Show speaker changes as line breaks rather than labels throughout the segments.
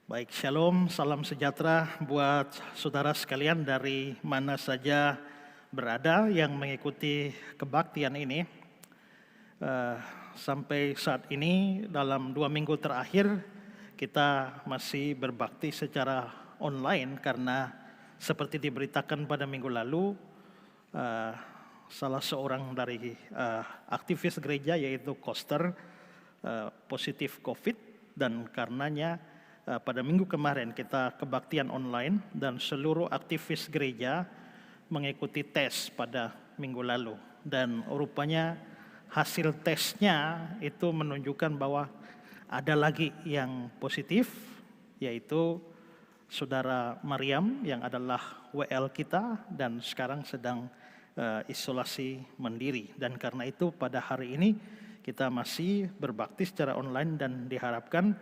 Baik, shalom, salam sejahtera buat saudara sekalian dari mana saja berada yang mengikuti kebaktian ini. Sampai saat ini dalam 2 minggu terakhir kita masih berbakti secara online karena seperti diberitakan pada minggu lalu salah seorang dari aktivis gereja yaitu Koster positif COVID dan karenanya pada minggu kemarin kita kebaktian online dan seluruh aktivis gereja mengikuti tes pada minggu lalu. Dan rupanya hasil tesnya itu menunjukkan bahwa ada lagi yang positif, yaitu saudara Mariam yang adalah WL kita dan sekarang sedang isolasi mandiri. Dan karena itu pada hari ini kita masih berbakti secara online dan diharapkan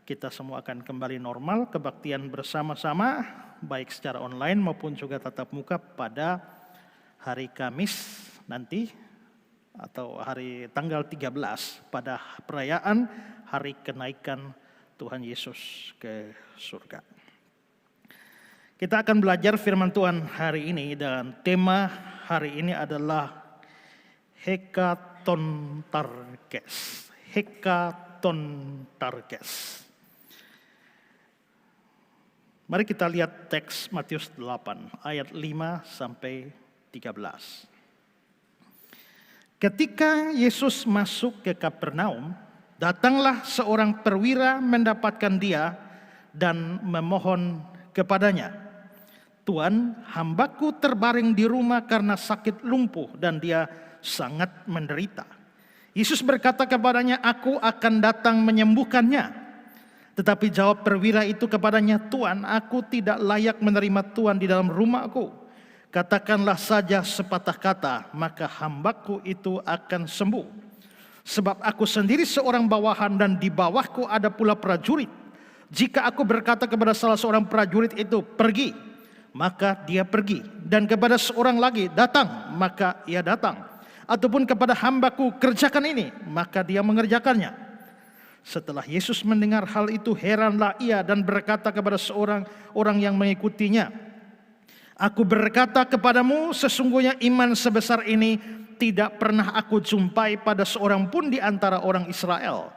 kita semua akan kembali normal, kebaktian bersama-sama, baik secara online maupun juga tatap muka pada hari Kamis nanti, atau hari tanggal 13 pada perayaan hari kenaikan Tuhan Yesus ke surga. Kita akan belajar firman Tuhan hari ini dan tema hari ini adalah Hekatontarkes. Hekatontarkes. Mari kita lihat teks Matius 8 ayat 5 sampai 13. Ketika Yesus masuk ke Kapernaum, datanglah seorang perwira mendapatkan dia dan memohon kepadanya, "Tuan, hambaku terbaring di rumah karena sakit lumpuh dan dia sangat menderita." Yesus berkata kepadanya, "Aku akan datang menyembuhkannya." Tetapi jawab perwira itu kepadanya, "Tuan, aku tidak layak menerima Tuan di dalam rumahku. Katakanlah saja sepatah kata, maka hambaku itu akan sembuh. Sebab aku sendiri seorang bawahan dan di bawahku ada pula prajurit. Jika aku berkata kepada salah seorang prajurit itu, 'Pergi,' maka dia pergi. Dan kepada seorang lagi, 'Datang,' maka ia datang. Ataupun kepada hambaku, 'Kerjakan ini,' maka dia mengerjakannya." Setelah Yesus mendengar hal itu, heranlah ia dan berkata kepada seorang orang yang mengikutinya, "Aku berkata kepadamu, sesungguhnya iman sebesar ini tidak pernah aku jumpai pada seorang pun di antara orang Israel.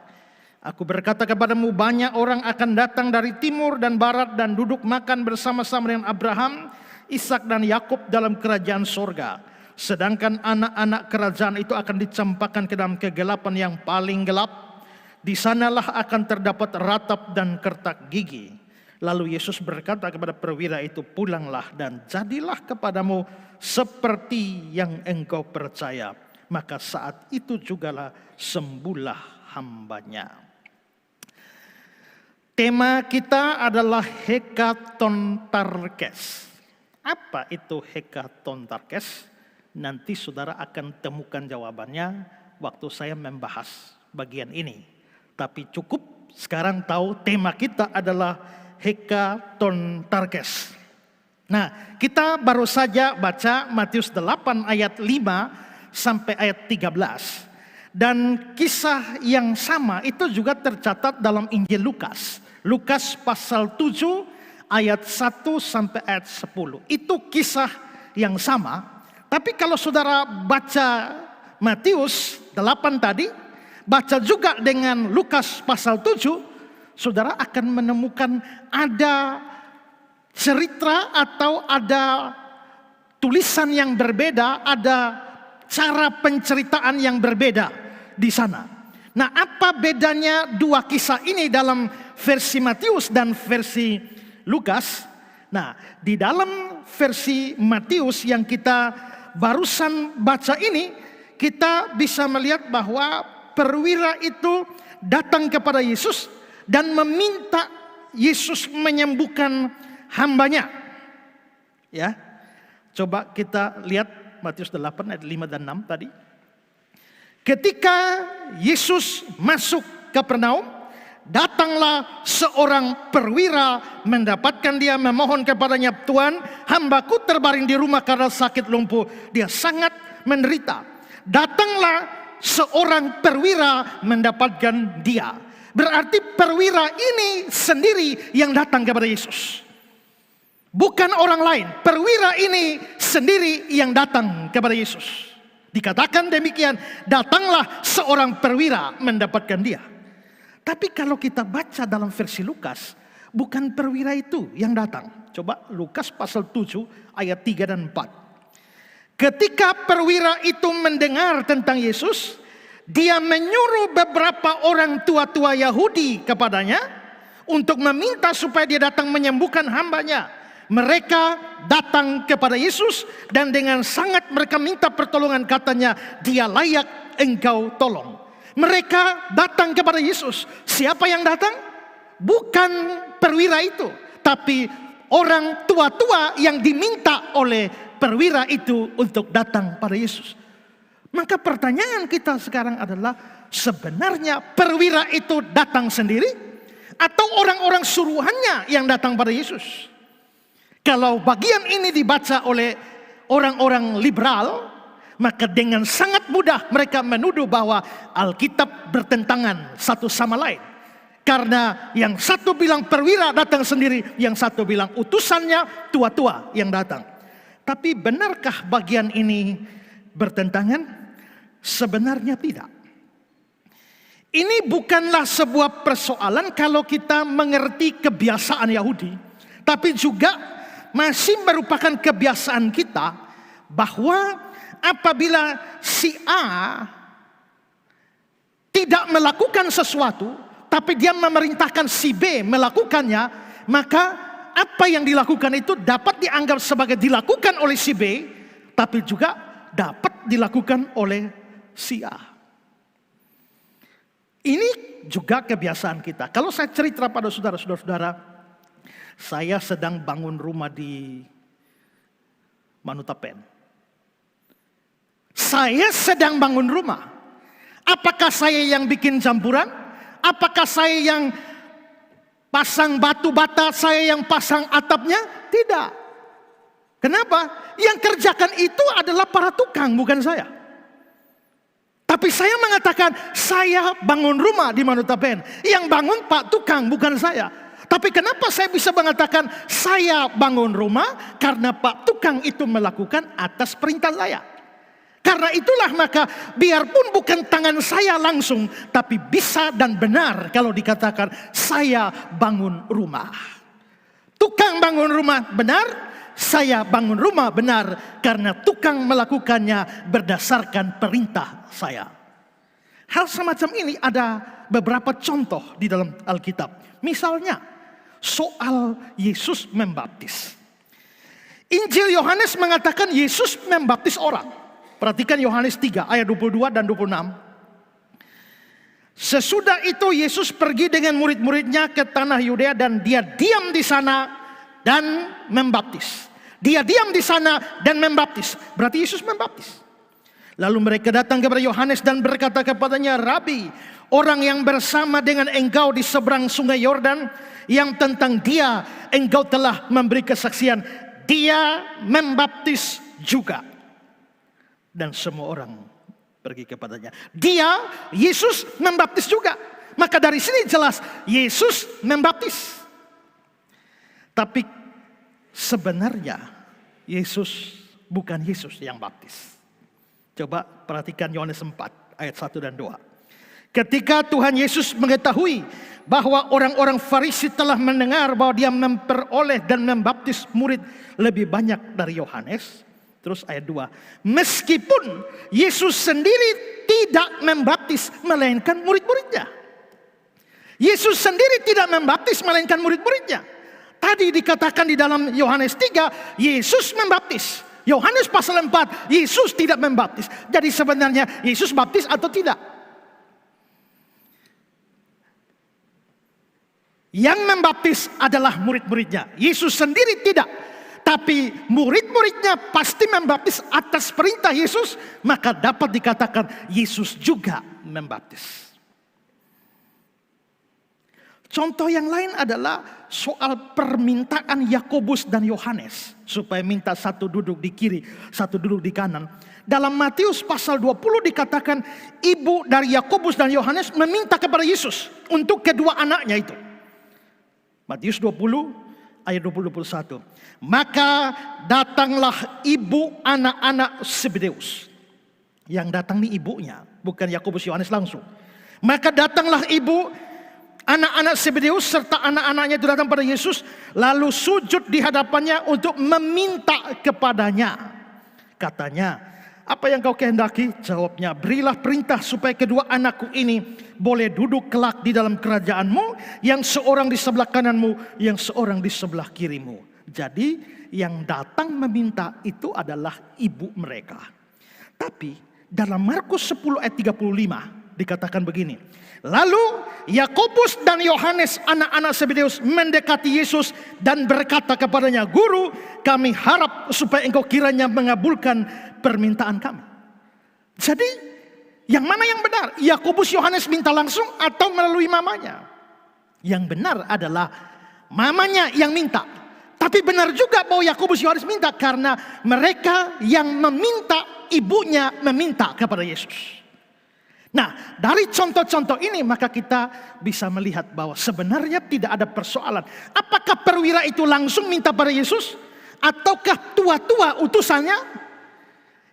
Aku berkata kepadamu, banyak orang akan datang dari timur dan barat dan duduk makan bersama-sama dengan Abraham, Ishak dan Yakub dalam kerajaan sorga. Sedangkan anak-anak kerajaan itu akan dicampakkan ke dalam kegelapan yang paling gelap. Di sanalah akan terdapat ratap dan kertak gigi." Lalu Yesus berkata kepada perwira itu, "Pulanglah dan jadilah kepadamu seperti yang engkau percaya." Maka saat itu jugalah sembuhlah hambanya. Tema kita adalah Hekatontarkes. Apa itu Hekatontarkes? Nanti saudara akan temukan jawabannya waktu saya membahas bagian ini. Tapi cukup sekarang tahu tema kita adalah Hekatontarkes. Nah, kita baru saja baca Matius 8 ayat 5 sampai ayat 13. Dan kisah yang sama itu juga tercatat dalam Injil Lukas. Lukas pasal 7 ayat 1 sampai ayat 10. Itu kisah yang sama. Tapi kalau saudara baca Matius 8 tadi, baca juga dengan Lukas pasal 7, saudara akan menemukan ada cerita atau ada tulisan yang berbeda, ada cara penceritaan yang berbeda di sana. Nah, apa bedanya dua kisah ini dalam versi Matius dan versi Lukas? Nah, di dalam versi Matius yang kita barusan baca ini, kita bisa melihat bahwa perwira itu datang kepada Yesus dan meminta Yesus menyembuhkan hambanya. Ya, coba kita lihat Matius 8 ayat 5 dan 6 tadi. Ketika Yesus masuk ke Kapernaum, datanglah seorang perwira mendapatkan dia, memohon kepadanya, "Tuan, hambaku terbaring di rumah karena sakit lumpuh. Dia sangat menderita." Datanglah seorang perwira mendapatkan dia. Berarti perwira ini sendiri yang datang kepada Yesus. Bukan orang lain. Perwira ini sendiri yang datang kepada Yesus. Dikatakan demikian, datanglah seorang perwira mendapatkan dia. Tapi kalau kita baca dalam versi Lukas, bukan perwira itu yang datang. Coba Lukas pasal 7 ayat 3 dan 4. Ketika perwira itu mendengar tentang Yesus, dia menyuruh beberapa orang tua-tua Yahudi kepadanya untuk meminta supaya dia datang menyembuhkan hambanya. Mereka datang kepada Yesus dan dengan sangat mereka minta pertolongan, katanya, dia layak engkau tolong. Mereka datang kepada Yesus. Siapa yang datang? Bukan perwira itu, tapi orang tua-tua yang diminta oleh perwira itu untuk datang pada Yesus. Maka pertanyaan kita sekarang adalah, sebenarnya perwira itu datang sendiri atau orang-orang suruhannya yang datang pada Yesus? Kalau bagian ini dibaca oleh orang-orang liberal, maka dengan sangat mudah mereka menuduh bahwa Alkitab bertentangan satu sama lain. Karena yang satu bilang perwira datang sendiri, yang satu bilang utusannya tua-tua yang datang. Tapi benarkah bagian ini bertentangan? Sebenarnya tidak. Ini bukanlah sebuah persoalan kalau kita mengerti kebiasaan Yahudi, tapi juga masih merupakan kebiasaan kita bahwa apabila si A tidak melakukan sesuatu, tapi dia memerintahkan si B melakukannya, maka apa yang dilakukan itu dapat dianggap sebagai dilakukan oleh si B, tapi juga dapat dilakukan oleh si A. Ini juga kebiasaan kita. Kalau saya cerita pada saudara-saudara, saya sedang bangun rumah di Manutapen. Saya sedang bangun rumah. Apakah saya yang bikin campuran? Apakah saya yang pasang batu bata, saya yang pasang atapnya? Tidak. Kenapa? Yang kerjakan itu adalah para tukang, bukan saya. Tapi saya mengatakan, saya bangun rumah di Manutapen. Yang bangun Pak Tukang, bukan saya. Tapi kenapa saya bisa mengatakan saya bangun rumah? Karena Pak Tukang itu melakukan atas perintah saya. Karena itulah maka biarpun bukan tangan saya langsung, tapi bisa dan benar kalau dikatakan saya bangun rumah. Tukang bangun rumah benar, saya bangun rumah benar karena tukang melakukannya berdasarkan perintah saya. Hal semacam ini ada beberapa contoh di dalam Alkitab. Misalnya soal Yesus membaptis. Injil Yohanes mengatakan Yesus membaptis orang. Perhatikan Yohanes 3 ayat 22 dan 26. Sesudah itu Yesus pergi dengan murid-muridnya ke tanah Yudea dan dia diam di sana dan membaptis. Dia diam di sana dan membaptis. Berarti Yesus membaptis. Lalu mereka datang kepada Yohanes dan berkata kepadanya, Rabi, orang yang bersama dengan engkau di seberang sungai Yordan, yang tentang dia engkau telah memberi kesaksian, dia membaptis juga. Dan semua orang pergi kepadanya. Dia, Yesus membaptis juga. Maka dari sini jelas Yesus membaptis. Tapi sebenarnya Yesus bukan Yesus yang baptis. Coba perhatikan Yohanes 4 ayat 1 dan 2. Ketika Tuhan Yesus mengetahui bahwa orang-orang Farisi telah mendengar bahwa dia memperoleh dan membaptis murid lebih banyak dari Yohanes. Terus ayat 2. Meskipun Yesus sendiri tidak membaptis melainkan murid-muridnya. Yesus sendiri tidak membaptis melainkan murid-muridnya. Tadi dikatakan di dalam Yohanes 3, Yesus membaptis. Yohanes pasal 4, Yesus tidak membaptis. Jadi sebenarnya Yesus baptis atau tidak? Yang membaptis adalah murid-muridnya. Yesus sendiri tidak. Tapi murid-muridnya pasti membaptis atas perintah Yesus. Maka dapat dikatakan Yesus juga membaptis. Contoh yang lain adalah soal permintaan Yakobus dan Yohanes supaya minta satu duduk di kiri, satu duduk di kanan. Dalam Matius pasal 20 dikatakan ibu dari Yakobus dan Yohanes meminta kepada Yesus untuk kedua anaknya itu. Matius 20 ayat 20-21. Maka datanglah ibu anak-anak Zebedeus. Yang datang nih ibunya, bukan Yakobus Yohanes langsung. Maka datanglah ibu anak-anak Zebedeus serta anak-anaknya itu datang pada Yesus, lalu sujud di hadapannya untuk meminta kepadanya. Katanya, apa yang kau kehendaki? Jawabnya, berilah perintah supaya kedua anakku ini boleh duduk kelak di dalam kerajaanmu, yang seorang di sebelah kananmu, yang seorang di sebelah kirimu. Jadi yang datang meminta itu adalah ibu mereka. Tapi dalam Markus 10 ayat 35 dikatakan begini. Lalu Yakobus dan Yohanes anak-anak Zebedeus mendekati Yesus dan berkata kepadanya, Guru, kami harap supaya engkau kiranya mengabulkan permintaan kami. Jadi yang mana yang benar? Yakobus Yohanes minta langsung atau melalui mamanya? Yang benar adalah mamanya yang minta. Tapi benar juga bahwa Yakobus Yohanes minta karena mereka yang meminta, ibunya meminta kepada Yesus. Nah, dari contoh-contoh ini maka kita bisa melihat bahwa sebenarnya tidak ada persoalan. Apakah perwira itu langsung minta pada Yesus? Ataukah tua-tua utusannya?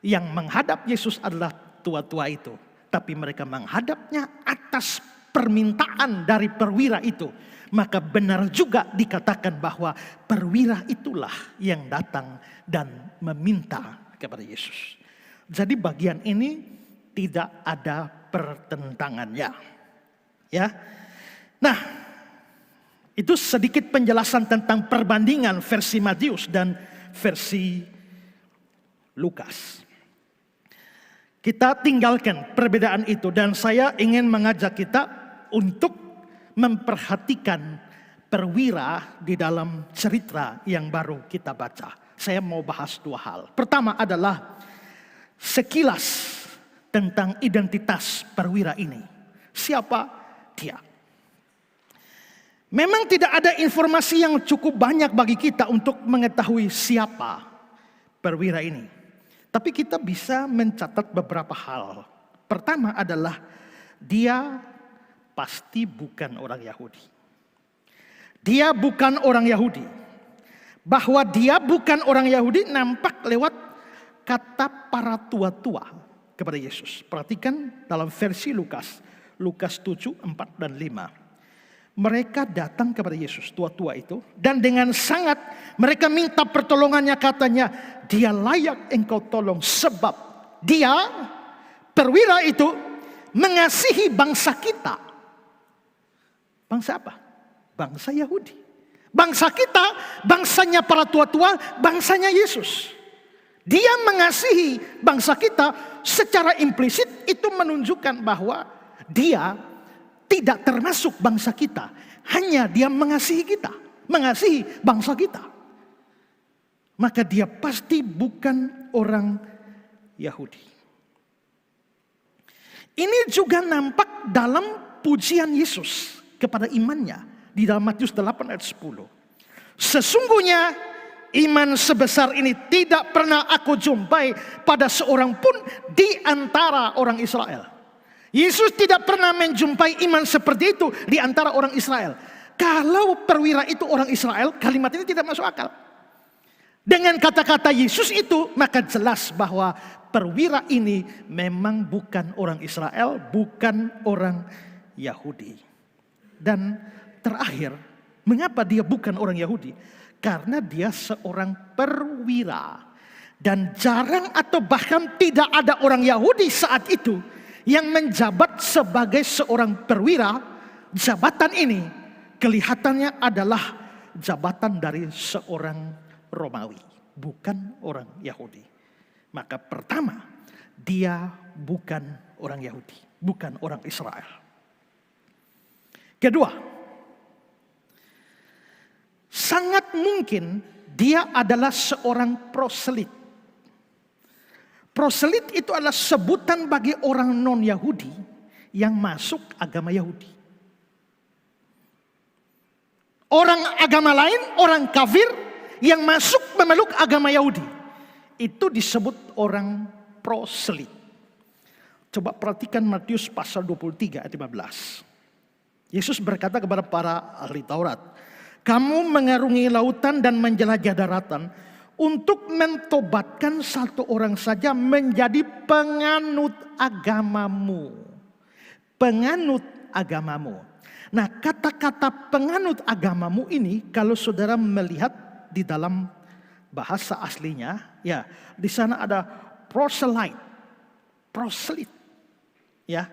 Yang menghadap Yesus adalah tua-tua itu. Tapi mereka menghadapnya atas permintaan dari perwira itu. Maka benar juga dikatakan bahwa perwira itulah yang datang dan meminta kepada Yesus. Jadi bagian ini tidak ada pertentangannya. Ya. Nah, itu sedikit penjelasan tentang perbandingan versi Matius dan versi Lukas. Kita tinggalkan perbedaan itu dan saya ingin mengajak kita untuk memperhatikan perwira di dalam cerita yang baru kita baca. Saya mau bahas dua hal. Pertama adalah sekilas tentang identitas perwira ini. Siapa dia? Memang tidak ada informasi yang cukup banyak bagi kita untuk mengetahui siapa perwira ini. Tapi kita bisa mencatat beberapa hal. Pertama adalah dia pasti bukan orang Yahudi. Dia bukan orang Yahudi. Bahwa dia bukan orang Yahudi nampak lewat kata para tua-tua kepada Yesus. Perhatikan dalam versi Lukas. Lukas 7, 4 dan 5. Mereka datang kepada Yesus, tua-tua itu. Dan dengan sangat mereka minta pertolongannya, katanya, dia layak engkau tolong. Sebab dia, perwira itu, mengasihi bangsa kita. Bangsa apa? Bangsa Yahudi. Bangsa kita, bangsanya para tua-tua, bangsanya Yesus. Dia mengasihi bangsa kita secara implisit itu menunjukkan bahwa dia tidak termasuk bangsa kita. Hanya dia mengasihi kita, mengasihi bangsa kita. Maka dia pasti bukan orang Yahudi. Ini juga nampak dalam pujian Yesus kepada imannya di dalam Matius 8 ayat 10. Sesungguhnya iman sebesar ini tidak pernah aku jumpai pada seorang pun di antara orang Israel. Yesus tidak pernah menjumpai iman seperti itu di antara orang Israel. Kalau perwira itu orang Israel, kalimat ini tidak masuk akal. Dengan kata-kata Yesus itu, maka jelas bahwa perwira ini memang bukan orang Israel, bukan orang Yahudi. Dan terakhir, mengapa dia bukan orang Yahudi? Karena dia seorang perwira. Dan jarang atau bahkan tidak ada orang Yahudi saat itu yang menjabat sebagai seorang perwira. Jabatan ini kelihatannya adalah jabatan dari seorang Romawi, bukan orang Yahudi. Maka pertama, dia bukan orang Yahudi, bukan orang Israel. Kedua, sangat mungkin dia adalah seorang proselit. Proselit itu adalah sebutan bagi orang non-Yahudi yang masuk agama Yahudi. Orang agama lain, orang kafir yang masuk memeluk agama Yahudi. Itu disebut orang proselit. Coba perhatikan Matius pasal 23 ayat 15. Yesus berkata kepada para ahli Taurat, kamu mengarungi lautan dan menjelajah daratan untuk mentobatkan satu orang saja menjadi penganut agamamu. Penganut agamamu. Nah, kata-kata penganut agamamu ini kalau saudara melihat di dalam bahasa aslinya, ya, di sana ada proselyte. Proselit. Ya.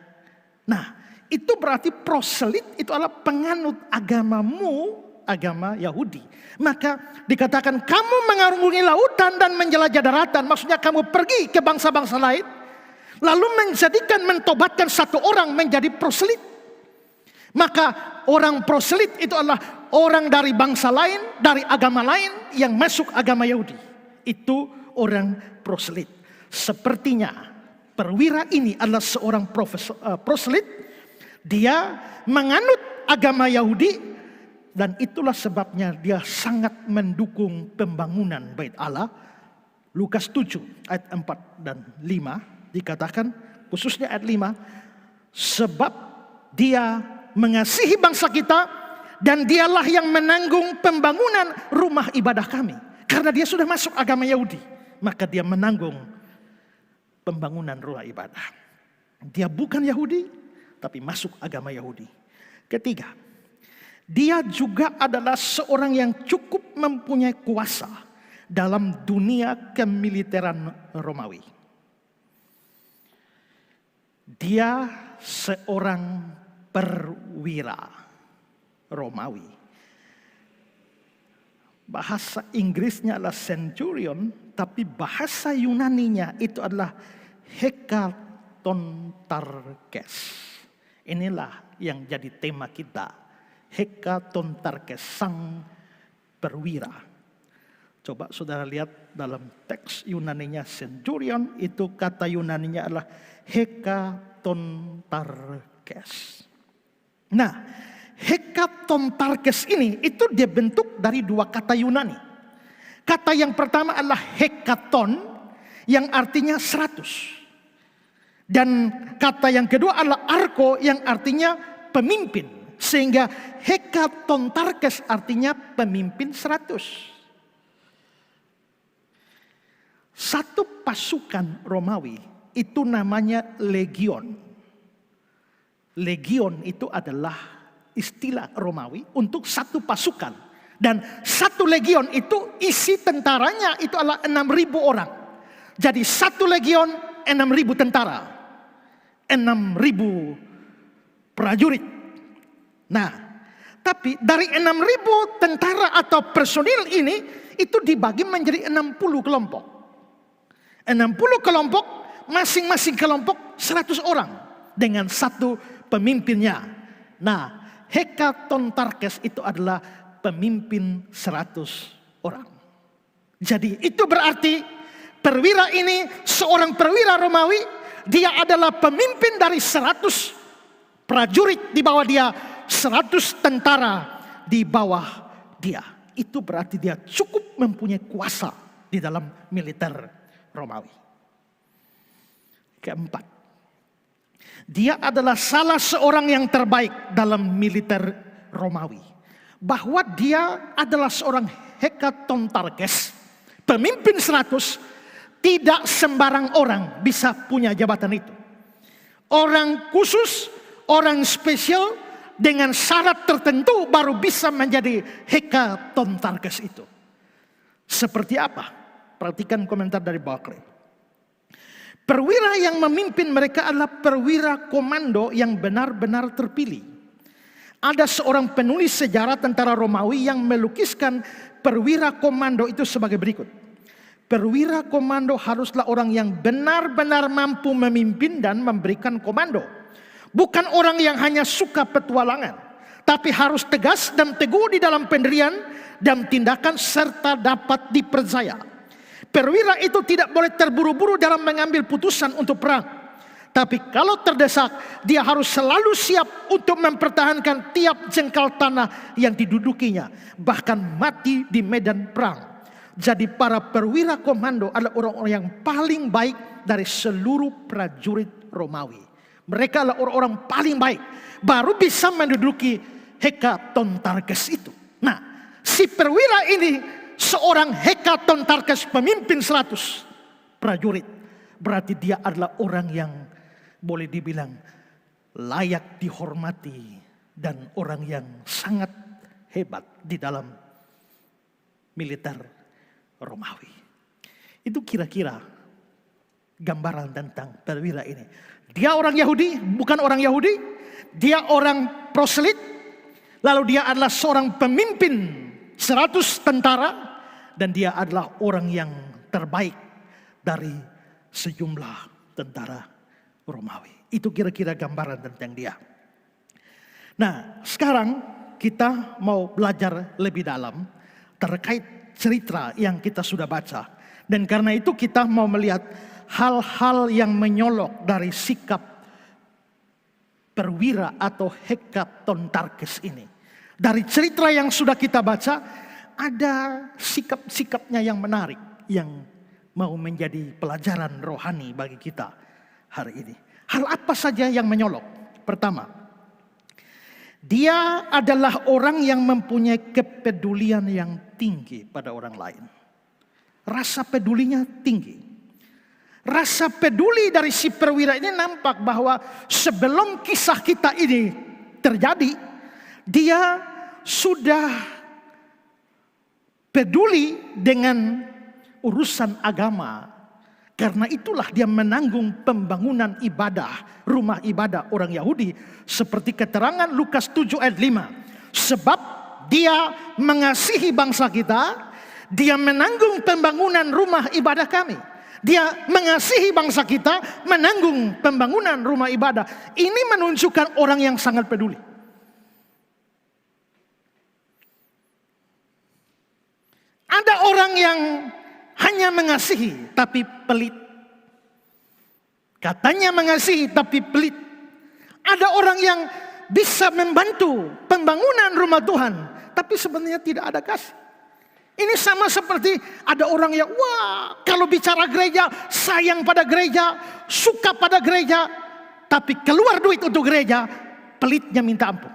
Nah, itu berarti proselit itu adalah penganut agamamu, agama Yahudi. Maka dikatakan kamu mengarungi lautan dan menjelajah daratan, maksudnya kamu pergi ke bangsa-bangsa lain lalu mentobatkan satu orang menjadi proselit. Maka orang proselit itu adalah orang dari bangsa lain, dari agama lain yang masuk agama Yahudi. Itu orang proselit. Sepertinya perwira ini adalah seorang proselit. Dia menganut agama Yahudi dan itulah sebabnya dia sangat mendukung pembangunan Bait Allah. Lukas 7 ayat 4 dan 5 dikatakan, khususnya ayat 5, sebab dia mengasihi bangsa kita dan dialah yang menanggung pembangunan rumah ibadah kami. Karena dia sudah masuk agama Yahudi, maka dia menanggung pembangunan rumah ibadah. Dia bukan Yahudi, tapi masuk agama Yahudi. Ketiga, dia juga adalah seorang yang cukup mempunyai kuasa dalam dunia kemiliteran Romawi. Dia seorang perwira Romawi. Bahasa Inggrisnya adalah centurion, tapi bahasa Yunaninya itu adalah hekatontarkes. Inilah yang jadi tema kita, hekatontarkes, sang perwira. Coba saudara lihat dalam teks Yunaninya centurion, itu kata Yunaninya adalah hekatontarkes. Nah, hekatontarkes ini itu dibentuk dari dua kata Yunani. Kata yang pertama adalah hekaton yang artinya 100. Dan kata yang kedua adalah arko yang artinya pemimpin. Sehingga hekatontarkes artinya pemimpin 100. Satu pasukan Romawi itu namanya legion. Legion itu adalah istilah Romawi untuk satu pasukan. Dan satu legion itu isi tentaranya itu adalah 6.000 orang. Jadi satu legion 6.000 tentara. 6.000 prajurit. Nah, tapi dari 6.000 tentara atau personil ini itu dibagi menjadi 60 kelompok. 60 kelompok, masing-masing kelompok 100 orang dengan satu pemimpinnya. Nah, hekatontarkes itu adalah pemimpin 100 orang. Jadi itu berarti perwira ini seorang perwira Romawi, dia adalah pemimpin dari 100 prajurit di bawah dia, 100 tentara di bawah dia. Itu berarti dia cukup mempunyai kuasa di dalam militer Romawi. Keempat, dia adalah salah seorang yang terbaik dalam militer Romawi. Bahwa dia adalah seorang hekatontarkes, pemimpin 100, tidak sembarang orang bisa punya jabatan itu. Orang khusus, orang spesial dengan syarat tertentu baru bisa menjadi hekatontarkes itu. Seperti apa? Perhatikan komentar dari Barclay. Perwira yang memimpin mereka adalah perwira komando yang benar-benar terpilih. Ada seorang penulis sejarah tentara Romawi yang melukiskan perwira komando itu sebagai berikut. Perwira komando haruslah orang yang benar-benar mampu memimpin dan memberikan komando. Bukan orang yang hanya suka petualangan, tapi harus tegas dan teguh di dalam pendirian dan tindakan serta dapat dipercaya. Perwira itu tidak boleh terburu-buru dalam mengambil putusan untuk perang, Tapi kalau terdesak, dia harus selalu siap untuk mempertahankan tiap jengkal tanah yang didudukinya, bahkan mati di medan perang. Jadi para perwira komando adalah orang-orang yang paling baik dari seluruh prajurit Romawi. Mereka adalah orang-orang paling baik, baru bisa menduduki Hekatontarkes itu. Nah, si perwira ini seorang Hekatontarkes, pemimpin 100 prajurit. Berarti dia adalah orang yang boleh dibilang layak dihormati dan orang yang sangat hebat di dalam militer Romawi. Itu kira-kira gambaran tentang perwira ini. Dia orang Yahudi, bukan orang Yahudi. Dia orang proselyt. Lalu dia adalah seorang pemimpin 100 tentara. Dan dia adalah orang yang terbaik dari sejumlah tentara Romawi. Itu kira-kira gambaran tentang dia. Nah, sekarang kita mau belajar lebih dalam terkait cerita yang kita sudah baca. Dan karena itu kita mau melihat hal-hal yang menyolok dari sikap perwira atau Hekatontarkes ini. Dari cerita yang sudah kita baca, ada sikap-sikapnya yang menarik, yang mau menjadi pelajaran rohani bagi kita hari ini. Hal apa saja yang menyolok? Pertama, dia adalah orang yang mempunyai kepedulian yang tinggi pada orang lain. Rasa pedulinya tinggi. Rasa peduli dari si perwira ini nampak bahwa sebelum kisah kita ini terjadi, dia sudah peduli dengan urusan agama. Karena itulah dia menanggung pembangunan ibadah, rumah ibadah orang Yahudi. Seperti keterangan Lukas 7 ayat 5. Sebab dia mengasihi bangsa kita, dia menanggung pembangunan rumah ibadah kami. Dia mengasihi bangsa kita, menanggung pembangunan rumah ibadah. Ini menunjukkan orang yang sangat peduli. Ada orang yang hanya mengasihi tapi pelit. Katanya mengasihi tapi pelit. Ada orang yang bisa membantu pembangunan rumah Tuhan, tapi sebenarnya tidak ada kasih. Ini sama seperti ada orang yang kalau bicara gereja, sayang pada gereja, suka pada gereja, tapi keluar duit untuk gereja, pelitnya minta ampun.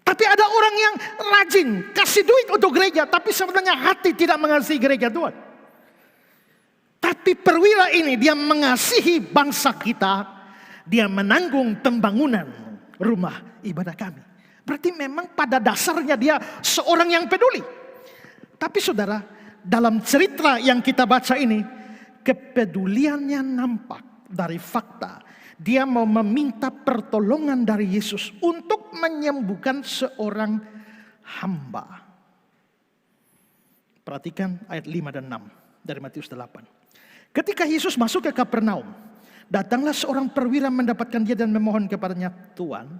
Tapi ada orang yang rajin kasih duit untuk gereja, tapi sebenarnya hati tidak mengasihi gereja Tuhan. Tapi perwira ini dia mengasihi bangsa kita, dia menanggung pembangunan rumah ibadah kami. Berarti memang pada dasarnya dia seorang yang peduli. Tapi saudara, dalam cerita yang kita baca ini, kepeduliannya nampak dari fakta. Dia mau meminta pertolongan dari Yesus untuk menyembuhkan seorang hamba. Perhatikan ayat 5 dan 6 dari Matius 8. Ketika Yesus masuk ke Kapernaum, datanglah seorang perwira mendapatkan dia dan memohon kepadanya, Tuan,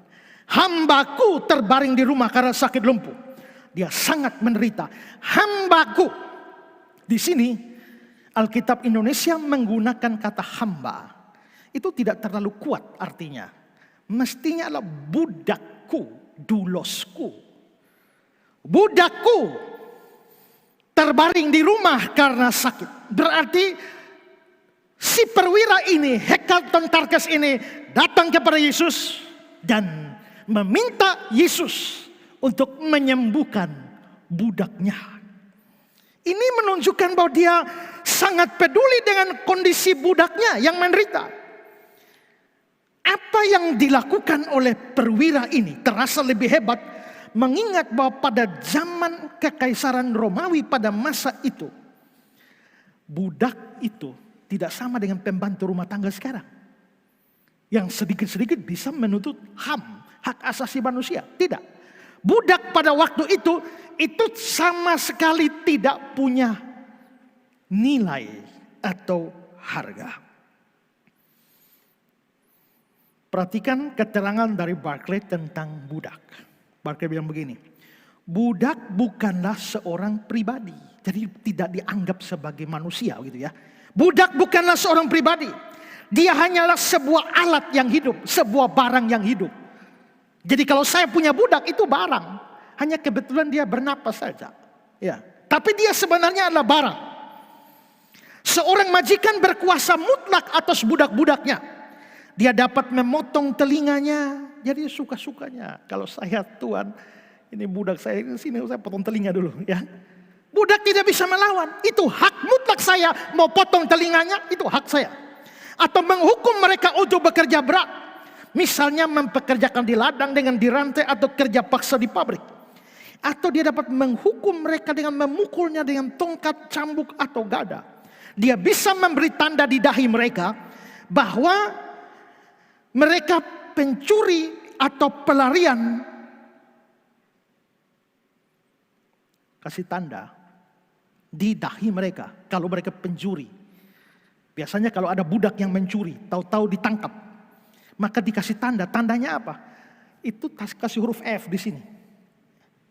hambaku terbaring di rumah karena sakit lumpuh. Dia sangat menderita. Hambaku. Di sini Alkitab Indonesia menggunakan kata hamba. Itu tidak terlalu kuat artinya. Mestinya adalah budakku, dulosku. Budakku terbaring di rumah karena sakit. Berarti si perwira ini, Hekatontarkes ini datang kepada Yesus dan meminta Yesus untuk menyembuhkan budaknya. Ini menunjukkan bahwa dia sangat peduli dengan kondisi budaknya yang menderita. Apa yang dilakukan oleh perwira ini terasa lebih hebat, mengingat bahwa pada zaman kekaisaran Romawi pada masa itu, budak itu tidak sama dengan pembantu rumah tangga sekarang, yang sedikit-sedikit bisa menuntut HAM, hak asasi manusia. Tidak, budak pada waktu itu sama sekali tidak punya nilai atau harga. Perhatikan keterangan dari Barclay tentang budak. Barclay bilang begini, budak bukanlah seorang pribadi. Jadi tidak dianggap sebagai manusia gitu ya. Budak bukanlah seorang pribadi. Dia hanyalah sebuah alat yang hidup, sebuah barang yang hidup. Jadi kalau saya punya budak itu barang, hanya kebetulan dia bernapas saja. Ya, tapi dia sebenarnya adalah barang. Seorang majikan berkuasa mutlak atas budak-budaknya. Dia dapat memotong telinganya, jadi suka-sukanya. Kalau saya Tuhan, ini budak saya ini sini saya potong telinga dulu ya. Budak tidak bisa melawan, itu hak mutlak saya. Mau potong telinganya, itu hak saya. Atau menghukum mereka untuk bekerja berat. Misalnya mempekerjakan di ladang dengan dirantai atau kerja paksa di pabrik. Atau dia dapat menghukum mereka dengan memukulnya dengan tongkat, cambuk atau gada. Dia bisa memberi tanda di dahi mereka bahwa mereka pencuri atau pelarian. Kasih tanda di dahi mereka kalau mereka pencuri. Biasanya kalau ada budak yang mencuri, tahu-tahu ditangkap, maka dikasih tanda. Tandanya apa? Itu kasih huruf F di sini.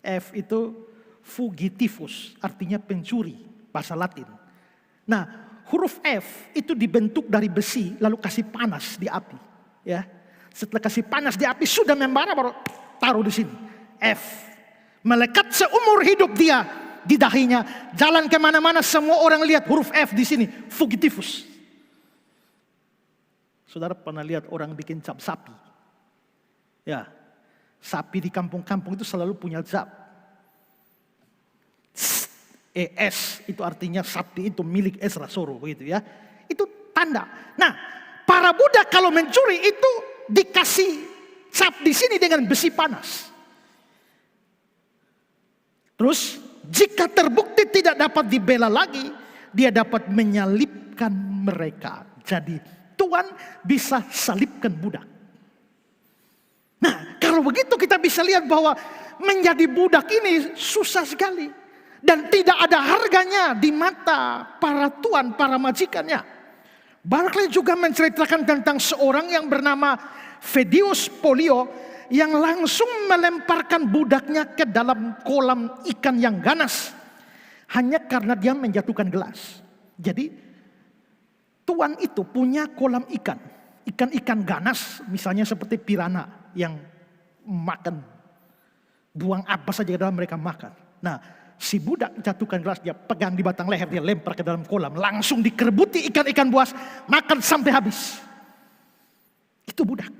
F itu fugitivus, artinya pencuri, bahasa Latin. Nah, huruf F itu dibentuk dari besi, lalu kasih panas di api. Ya, setelah kasih panas di api sudah membara, baru taruh di sini. F, melekat seumur hidup dia di dahinya. Jalan kemana-mana semua orang lihat huruf F di sini, fugitivus. Saudara pernah lihat orang bikin cap sapi? Ya, sapi di kampung-kampung itu selalu punya zap. ES itu artinya sapi itu milik Esra Soro begitu ya. Itu tanda. Nah, para budak kalau mencuri itu dikasih cap di sini dengan besi panas. Terus jika terbukti tidak dapat dibela lagi, dia dapat menyalibkan mereka. Jadi Tuhan bisa salibkan budak. Nah, kalau begitu kita bisa lihat bahwa menjadi budak ini susah sekali. Dan tidak ada harganya di mata para tuan, para majikannya. Barclay juga menceritakan tentang seorang yang bernama Fedius Polio yang langsung melemparkan budaknya ke dalam kolam ikan yang ganas. Hanya karena dia menjatuhkan gelas. Jadi tuan itu punya kolam ikan. Ikan-ikan ganas misalnya seperti piranha yang makan. Buang apa saja ke dalam mereka makan. Nah, si budak jatuhkan gelas, dia pegang di batang leher, dia lempar ke dalam kolam. Langsung dikerbuti ikan-ikan buas, makan sampai habis. Itu budak.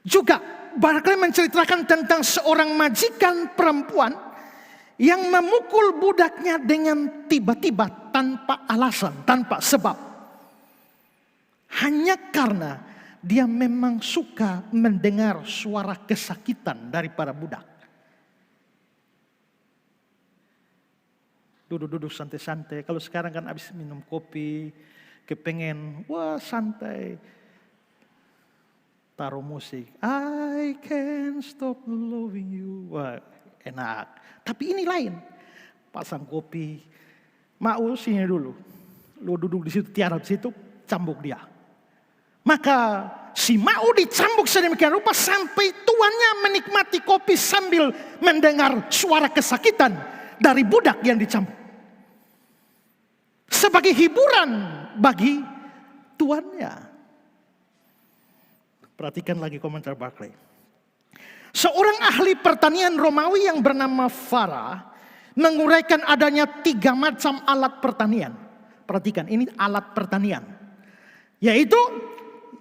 Juga Barclay menceritakan tentang seorang majikan perempuan yang memukul budaknya dengan tiba-tiba tanpa alasan, tanpa sebab. Hanya karena dia memang suka mendengar suara kesakitan dari para budak. Duduk-duduk santai-santai. Kalau sekarang kan habis minum kopi, kepengen, wah santai. Taruh musik, I can't stop loving you. Wah enak. Tapi ini lain. Pasang kopi, mau sini dulu. Lu duduk di situ, tiara di situ, cambuk dia. Maka si mau dicambuk sedemikian rupa sampai tuannya menikmati kopi sambil mendengar suara kesakitan dari budak yang dicambuk. Sebagai hiburan bagi tuannya. Perhatikan lagi komentar Barclay. Seorang ahli pertanian Romawi yang bernama Farah menguraikan adanya 3 macam alat pertanian. Perhatikan, ini alat pertanian. Yaitu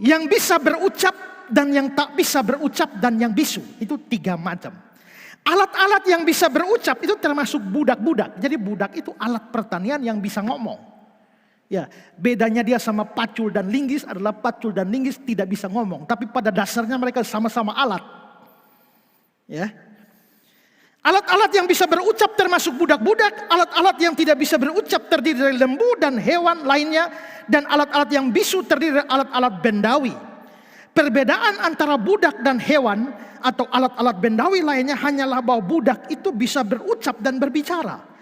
yang bisa berucap dan yang tak bisa berucap dan yang bisu. Itu 3 macam. Alat-alat yang bisa berucap itu termasuk budak-budak. Jadi budak itu alat pertanian yang bisa ngomong. Ya, bedanya dia sama pacul dan linggis adalah pacul dan linggis tidak bisa ngomong. Tapi pada dasarnya mereka sama-sama alat. Ya. Alat-alat yang bisa berucap termasuk budak-budak. Alat-alat yang tidak bisa berucap terdiri dari lembu dan hewan lainnya. Dan alat-alat yang bisu terdiri dari alat-alat bendawi. Perbedaan antara budak dan hewan atau alat-alat bendawi lainnya hanyalah bahwa budak itu bisa berucap dan berbicara.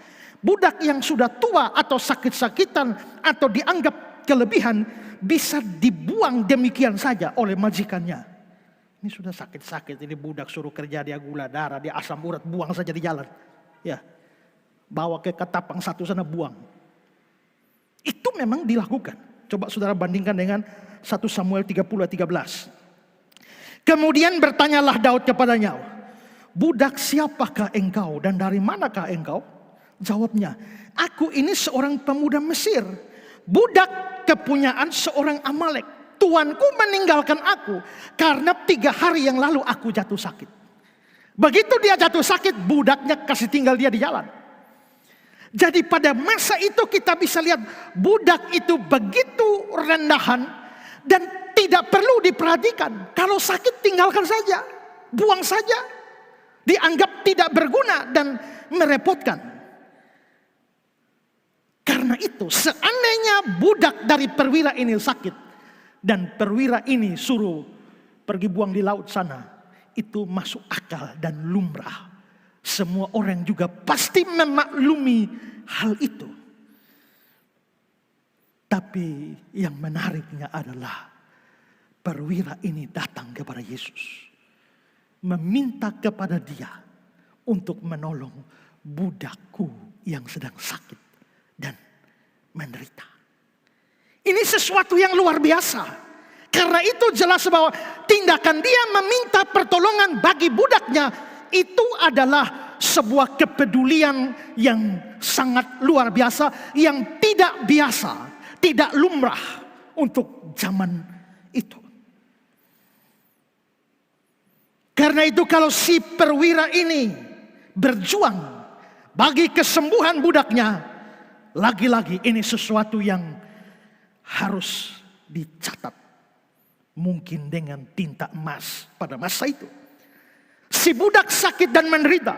Budak yang sudah tua atau sakit-sakitan atau dianggap kelebihan bisa dibuang demikian saja oleh majikannya. Ini sudah sakit-sakit, ini budak suruh kerja, dia gula darah, dia asam urat, buang saja di jalan. Ya, bawa ke ketapang satu sana buang. Itu memang dilakukan. Coba saudara bandingkan dengan 1 Samuel 30:13. Kemudian bertanyalah Daud kepadanya, budak siapakah engkau dan dari manakah engkau? Jawabnya, aku ini seorang pemuda Mesir, budak kepunyaan seorang Amalek. Tuanku meninggalkan aku karena 3 hari yang lalu aku jatuh sakit. Begitu dia jatuh sakit, budaknya kasih tinggal dia di jalan. Jadi pada masa itu kita bisa lihat budak itu begitu rendahan dan tidak perlu diperhatikan. Kalau sakit tinggalkan saja, buang saja. Dianggap tidak berguna dan merepotkan. Karena itu seandainya budak dari perwira ini sakit dan perwira ini suruh pergi buang di laut sana, itu masuk akal dan lumrah. Semua orang juga pasti memaklumi hal itu. Tapi yang menariknya adalah perwira ini datang kepada Yesus, meminta kepada dia untuk menolong budakku yang sedang sakit dan menderita. Ini sesuatu yang luar biasa. Karena itu jelas bahwa tindakan dia meminta pertolongan bagi budaknya itu adalah sebuah kepedulian yang sangat luar biasa, yang tidak biasa, tidak lumrah untuk zaman itu. Karena itu kalau si perwira ini berjuang bagi kesembuhan budaknya, lagi-lagi ini sesuatu yang harus dicatat. Mungkin dengan tinta emas pada masa itu. Si budak sakit dan menderita.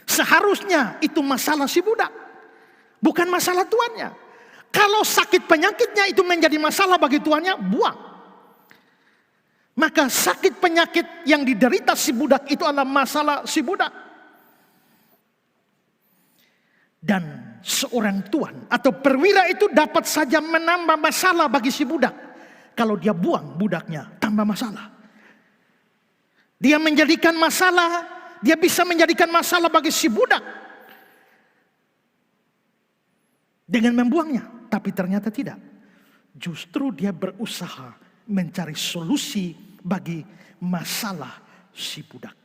Seharusnya itu masalah si budak, bukan masalah tuannya. Kalau sakit penyakitnya itu menjadi masalah bagi tuannya, buang. Maka sakit penyakit yang diderita si budak itu adalah masalah si budak. Dan seorang tuan atau perwira itu dapat saja menambah masalah bagi si budak. Kalau dia buang budaknya, tambah masalah. Dia menjadikan masalah, dia bisa menjadikan masalah bagi si budak dengan membuangnya. Tapi ternyata tidak. Justru dia berusaha mencari solusi bagi masalah si budak.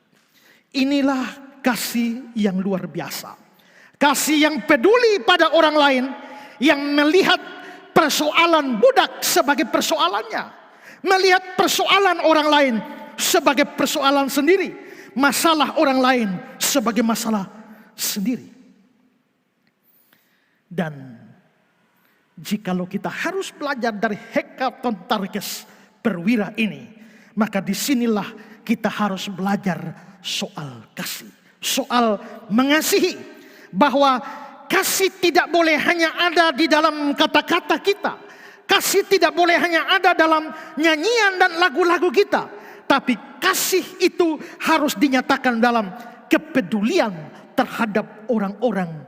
Inilah kasih yang luar biasa. Kasih yang peduli pada orang lain, yang melihat persoalan budak sebagai persoalannya. Melihat persoalan orang lain sebagai persoalan sendiri. Masalah orang lain sebagai masalah sendiri. Dan jikalau kita harus belajar dari Hekatontarkes perwira ini, maka disinilah kita harus belajar soal kasih. Soal mengasihi. Bahwa kasih tidak boleh hanya ada di dalam kata-kata kita. Kasih tidak boleh hanya ada dalam nyanyian dan lagu-lagu kita. Tapi kasih itu harus dinyatakan dalam kepedulian terhadap orang-orang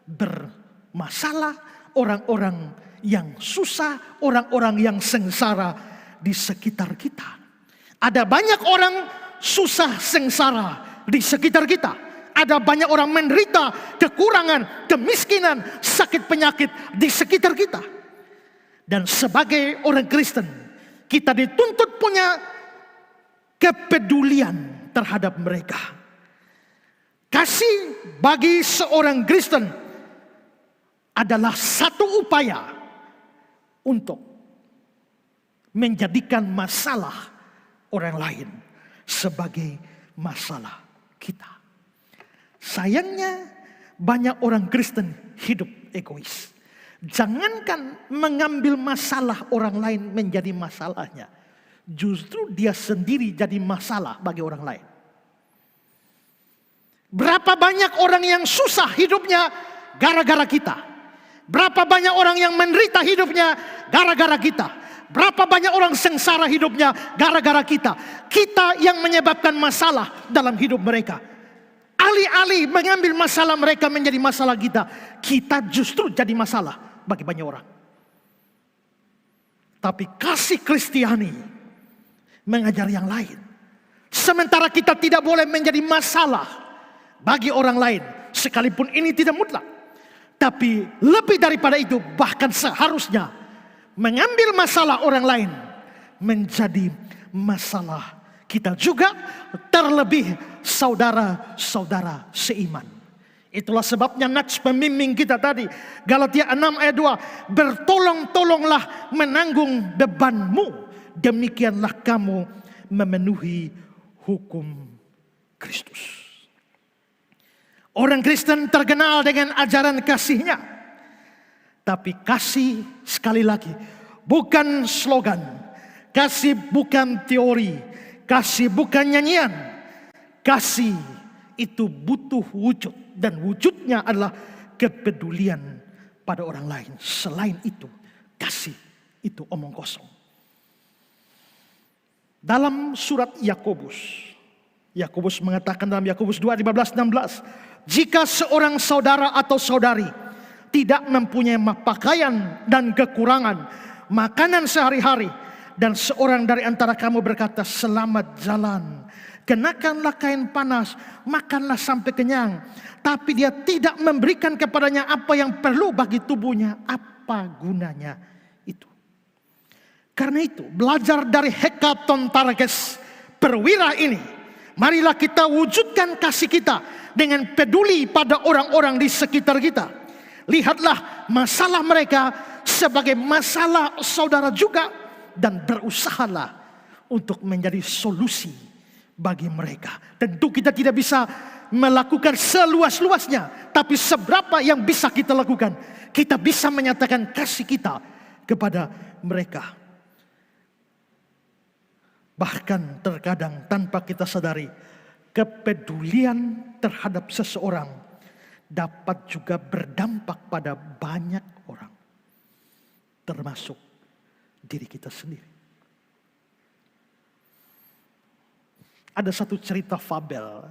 bermasalah, orang-orang yang susah, orang-orang yang sengsara di sekitar kita. Ada banyak orang susah sengsara di sekitar kita. Ada banyak orang menderita kekurangan, kemiskinan, sakit penyakit di sekitar kita. Dan sebagai orang Kristen, kita dituntut punya kepedulian terhadap mereka. Kasih bagi seorang Kristen adalah satu upaya untuk menjadikan masalah orang lain sebagai masalah kita. Sayangnya banyak orang Kristen hidup egois. Jangankan mengambil masalah orang lain menjadi masalahnya. Justru dia sendiri jadi masalah bagi orang lain. Berapa banyak orang yang susah hidupnya gara-gara kita. Berapa banyak orang yang menderita hidupnya gara-gara kita. Berapa banyak orang sengsara hidupnya gara-gara kita. Kita yang menyebabkan masalah dalam hidup mereka. Alih-alih mengambil masalah mereka menjadi masalah kita, kita justru jadi masalah bagi banyak orang. Tapi kasih Kristiani mengajar yang lain. Sementara kita tidak boleh menjadi masalah bagi orang lain, sekalipun ini tidak mutlak. Tapi lebih daripada itu, bahkan seharusnya mengambil masalah orang lain menjadi masalah kita juga, terlebih saudara-saudara seiman. Itulah sebabnya nats pembimbing kita tadi, Galatia 6 ayat 2, bertolong-tolonglah menanggung bebanmu, demikianlah kamu memenuhi hukum Kristus. Orang Kristen terkenal dengan ajaran kasihnya, tapi kasih, sekali lagi, bukan slogan, kasih bukan teori, kasih bukan nyanyian, kasih itu butuh wujud, dan wujudnya adalah kepedulian pada orang lain. Selain itu, kasih itu omong kosong. Dalam surat Yakobus mengatakan dalam Yakobus 2, 15-16, jika seorang saudara atau saudari tidak mempunyai pakaian dan kekurangan makanan sehari-hari, dan seorang dari antara kamu berkata, selamat jalan, kenakanlah kain panas, makanlah sampai kenyang, tapi dia tidak memberikan kepadanya apa yang perlu bagi tubuhnya, apa gunanya itu? Karena itu, belajar dari Hekaton Targes perwira ini, marilah kita wujudkan kasih kita dengan peduli pada orang-orang di sekitar kita. Lihatlah masalah mereka sebagai masalah saudara juga, dan berusahalah untuk menjadi solusi bagi mereka. Tentu kita tidak bisa melakukan seluas-luasnya, tapi seberapa yang bisa kita lakukan, kita bisa menyatakan kasih kita kepada mereka. Bahkan terkadang tanpa kita sadari, kepedulian terhadap seseorang dapat juga berdampak pada banyak orang, termasuk diri kita sendiri. Ada satu cerita fabel.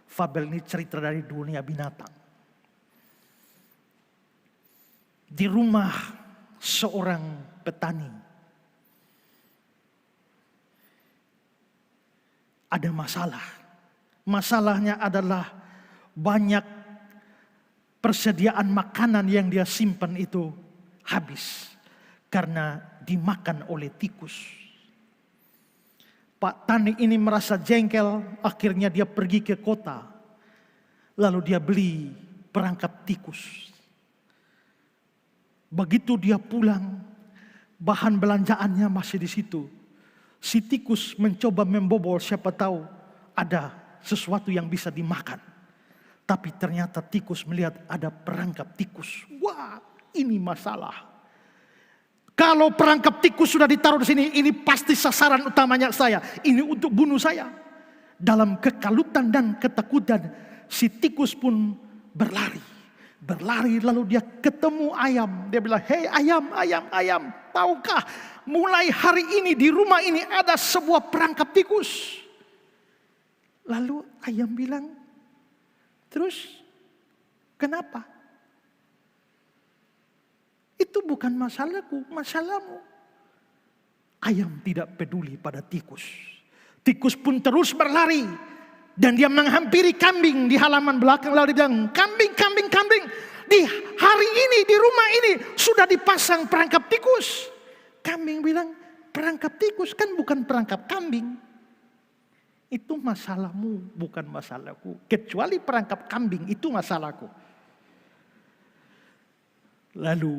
Fabel ini cerita dari dunia binatang. Di rumah seorang petani ada masalah. Masalahnya adalah banyak persediaan makanan yang dia simpan itu habis karena dimakan oleh tikus. Pak Tani ini merasa jengkel, akhirnya dia pergi ke kota. Lalu dia beli perangkap tikus. Begitu dia pulang, bahan belanjaannya masih di situ. Si tikus mencoba membobol, siapa tahu ada sesuatu yang bisa dimakan. Tapi ternyata tikus melihat ada perangkap tikus. Wah, ini masalah. Kalau perangkap tikus sudah ditaruh di sini, ini pasti sasaran utamanya saya. Ini untuk bunuh saya. Dalam kekalutan dan ketakutan, si tikus pun berlari. Berlari lalu dia ketemu ayam. Dia bilang, hei ayam, ayam, ayam. Tahukah mulai hari ini di rumah ini ada sebuah perangkap tikus. Lalu ayam bilang, terus kenapa? Itu bukan masalahku, masalahmu. Ayam tidak peduli pada tikus. Tikus pun terus berlari. Dan dia menghampiri kambing di halaman belakang. Lalu dia bilang, kambing, kambing, kambing. Di hari ini, di rumah ini sudah dipasang perangkap tikus. Kambing bilang, perangkap tikus kan bukan perangkap kambing. Itu masalahmu, bukan masalahku. Kecuali perangkap kambing, itu masalahku. Lalu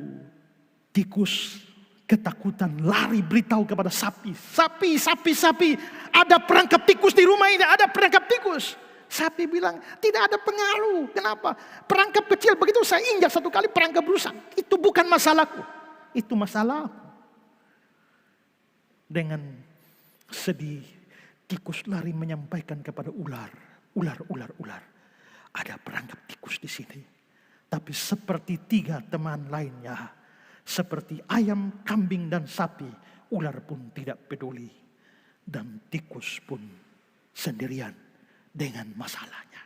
tikus ketakutan lari beritahu kepada sapi. Sapi, sapi, sapi. Ada perangkap tikus di rumah ini, ada perangkap tikus. Sapi bilang, tidak ada pengaruh. Kenapa? Perangkap kecil begitu saya injak satu kali perangkap rusak. Itu bukan masalahku. Itu masalahku. Dengan sedih, tikus lari menyampaikan kepada ular. Ular, ular, ular. Ada perangkap tikus di sini. Tapi seperti tiga teman lainnya, seperti ayam, kambing, dan sapi, ular pun tidak peduli. Dan tikus pun sendirian dengan masalahnya.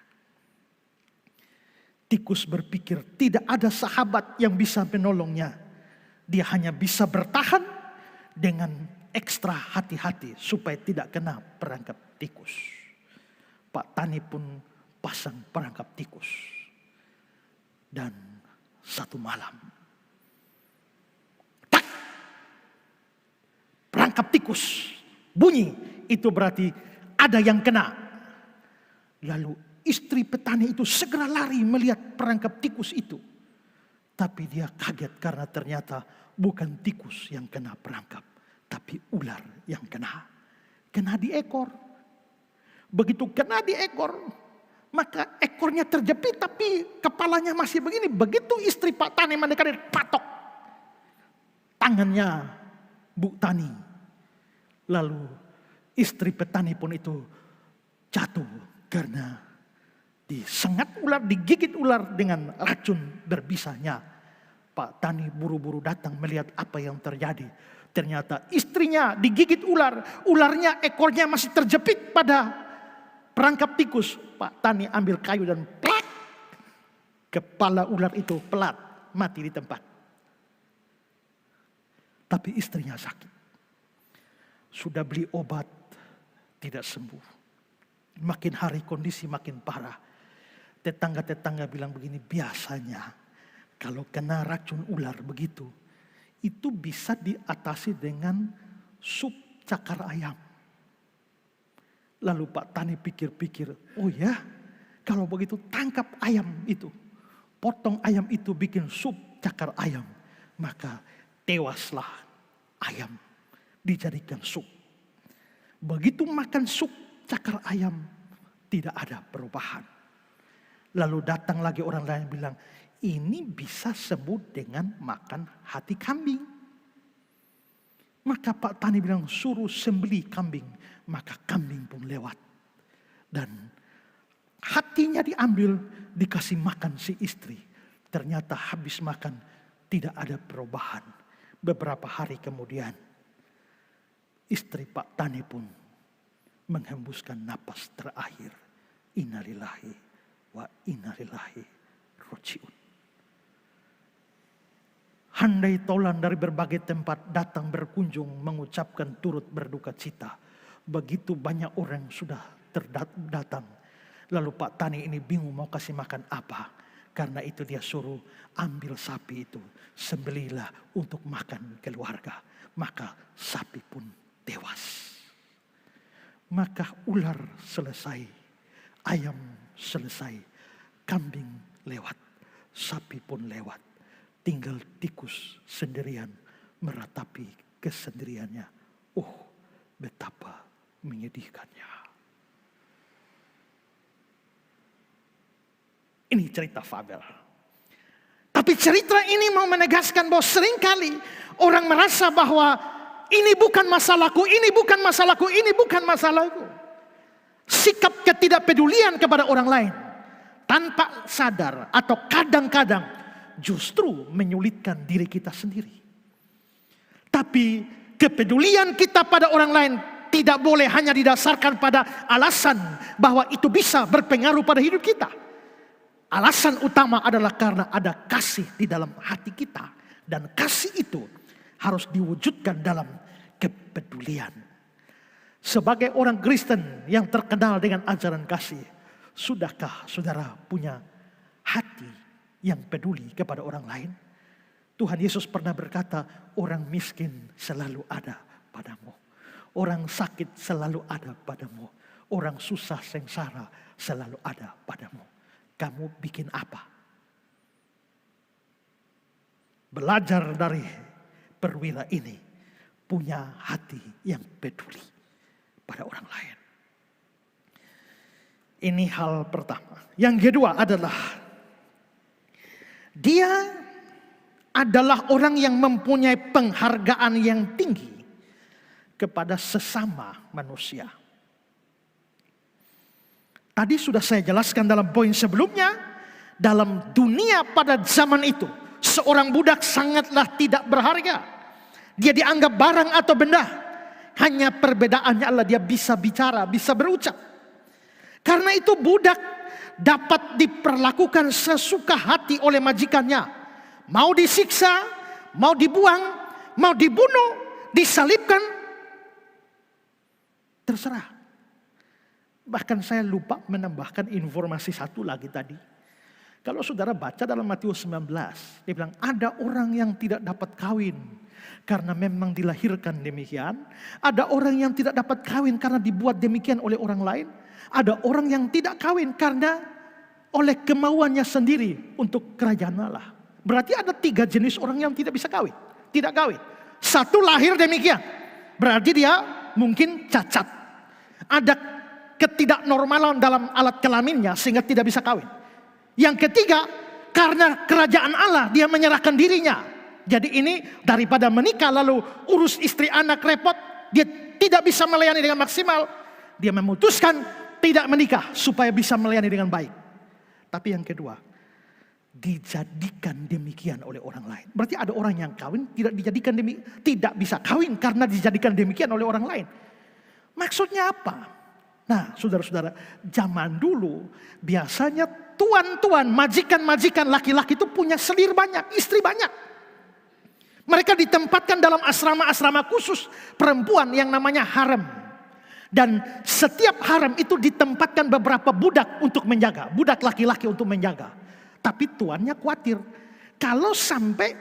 Tikus berpikir tidak ada sahabat yang bisa menolongnya. Dia hanya bisa bertahan dengan ekstra hati-hati supaya tidak kena perangkap tikus. Pak Tani pun pasang perangkap tikus. Dan satu malam, tak, perangkap tikus. Bunyi, itu berarti ada yang kena. Lalu istri petani itu segera lari melihat perangkap tikus itu. Tapi dia kaget karena ternyata bukan tikus yang kena perangkap, tapi ular yang kena. Kena di ekor. Begitu kena di ekor, maka ekornya terjepit tapi kepalanya masih begini. Begitu istri Pak Tani mendekati, patok tangannya Bu Tani. Lalu istri petani pun itu jatuh karena disengat ular, digigit ular dengan racun berbisanya. Pak Tani buru-buru datang melihat apa yang terjadi. Ternyata istrinya digigit ular. Ularnya ekornya masih terjepit pada perangkap tikus. Pak Tani ambil kayu dan plak. Kepala ular itu pelat, mati di tempat. Tapi istrinya sakit. Sudah beli obat, tidak sembuh. Makin hari kondisi makin parah. Tetangga-tetangga bilang begini, biasanya kalau kena racun ular begitu, itu bisa diatasi dengan sup cakar ayam. Lalu Pak Tani pikir-pikir, oh ya, kalau begitu tangkap ayam itu. Potong ayam itu bikin sup cakar ayam. Maka tewaslah ayam, dijadikan sup. Begitu makan sup cakar ayam, tidak ada perubahan. Lalu datang lagi orang lain bilang, ini bisa sembuh dengan makan hati kambing. Maka Pak Tani bilang, suruh sembelih kambing. Maka kambing pun lewat. Dan hatinya diambil, dikasih makan si istri. Ternyata habis makan, tidak ada perubahan. Beberapa hari kemudian, istri Pak Tani pun menghembuskan napas terakhir. Innalillahi wa innalillahi rojiun. Handai tolan dari berbagai tempat datang berkunjung mengucapkan turut berduka cita. Begitu banyak orang sudah datang. Lalu Pak Tani ini bingung mau kasih makan apa. Karena itu dia suruh ambil sapi itu. Sembelihlah untuk makan keluarga. Maka sapi pun tewas. Maka ular selesai. Ayam selesai. Kambing lewat. Sapi pun lewat. Tinggal tikus sendirian meratapi kesendiriannya. Oh, betapa menyedihkannya. Ini cerita fabel. Tapi cerita ini mau menegaskan bahwa seringkali orang merasa bahwa ini bukan masalahku, ini bukan masalahku, ini bukan masalahku. Sikap ketidakpedulian kepada orang lain tanpa sadar atau kadang-kadang justru menyulitkan diri kita sendiri. Tapi kepedulian kita pada orang lain tidak boleh hanya didasarkan pada alasan bahwa itu bisa berpengaruh pada hidup kita. Alasan utama adalah karena ada kasih di dalam hati kita. Dan kasih itu harus diwujudkan dalam kepedulian. Sebagai orang Kristen yang terkenal dengan ajaran kasih, sudahkah saudara punya hati yang peduli kepada orang lain? Tuhan Yesus pernah berkata, orang miskin selalu ada padamu. Orang sakit selalu ada padamu. Orang susah sengsara selalu ada padamu. Kamu bikin apa? Belajar dari perwira ini, punya hati yang peduli pada orang lain. Ini hal pertama. Yang kedua adalah dia adalah orang yang mempunyai penghargaan yang tinggi kepada sesama manusia. Tadi sudah saya jelaskan dalam poin sebelumnya, dalam dunia pada zaman itu, seorang budak sangatlah tidak berharga. Dia dianggap barang atau benda. Hanya perbedaannya adalah dia bisa bicara, bisa berucap. Karena itu budak dapat diperlakukan sesuka hati oleh majikannya. Mau disiksa, mau dibuang, mau dibunuh, disalibkan, terserah. Bahkan saya lupa menambahkan informasi satu lagi tadi. Kalau saudara baca dalam Matius 19, dia bilang ada orang yang tidak dapat kawin karena memang dilahirkan demikian. Ada orang yang tidak dapat kawin karena dibuat demikian oleh orang lain. Ada orang yang tidak kawin karena oleh kemauannya sendiri untuk kerajaan Allah. Berarti ada 3 jenis orang yang tidak bisa kawin. Tidak kawin. Satu lahir demikian. Berarti dia mungkin cacat. Ada ketidaknormalan dalam alat kelaminnya sehingga tidak bisa kawin. Yang ketiga, karena kerajaan Allah dia menyerahkan dirinya. Jadi ini daripada menikah lalu urus istri anak repot, dia tidak bisa melayani dengan maksimal. Dia memutuskan tidak menikah supaya bisa melayani dengan baik. Tapi yang kedua, dijadikan demikian oleh orang lain. Berarti ada orang yang kawin tidak bisa kawin karena dijadikan demikian oleh orang lain. Maksudnya apa? Nah, saudara-saudara, zaman dulu biasanya tuan-tuan, majikan-majikan laki-laki itu punya selir banyak, istri banyak. Mereka ditempatkan dalam asrama-asrama khusus perempuan yang namanya harem. Dan setiap harem itu ditempatkan beberapa budak untuk menjaga. Budak laki-laki untuk menjaga. Tapi tuannya khawatir. Kalau sampai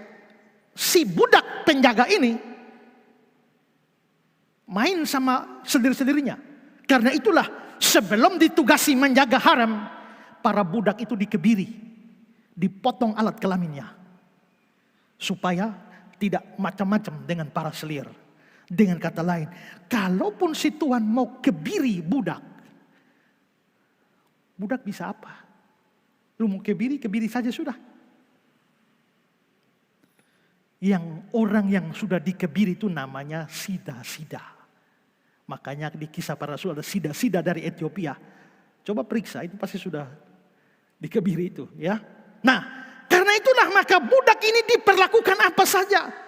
si budak penjaga ini main sama selir-selirnya. Karena itulah sebelum ditugasi menjaga harem, para budak itu dikebiri. Dipotong alat kelaminnya. Supaya tidak macam-macam dengan para selir. Dengan kata lain, kalaupun si tuan mau kebiri budak, budak bisa apa? Lu mau kebiri saja sudah. Yang orang yang sudah dikebiri itu namanya sida-sida. Makanya di kisah para rasul ada sida-sida dari Ethiopia. Coba periksa, itu pasti sudah dikebiri itu, ya. Nah, karena itulah maka budak ini diperlakukan apa saja.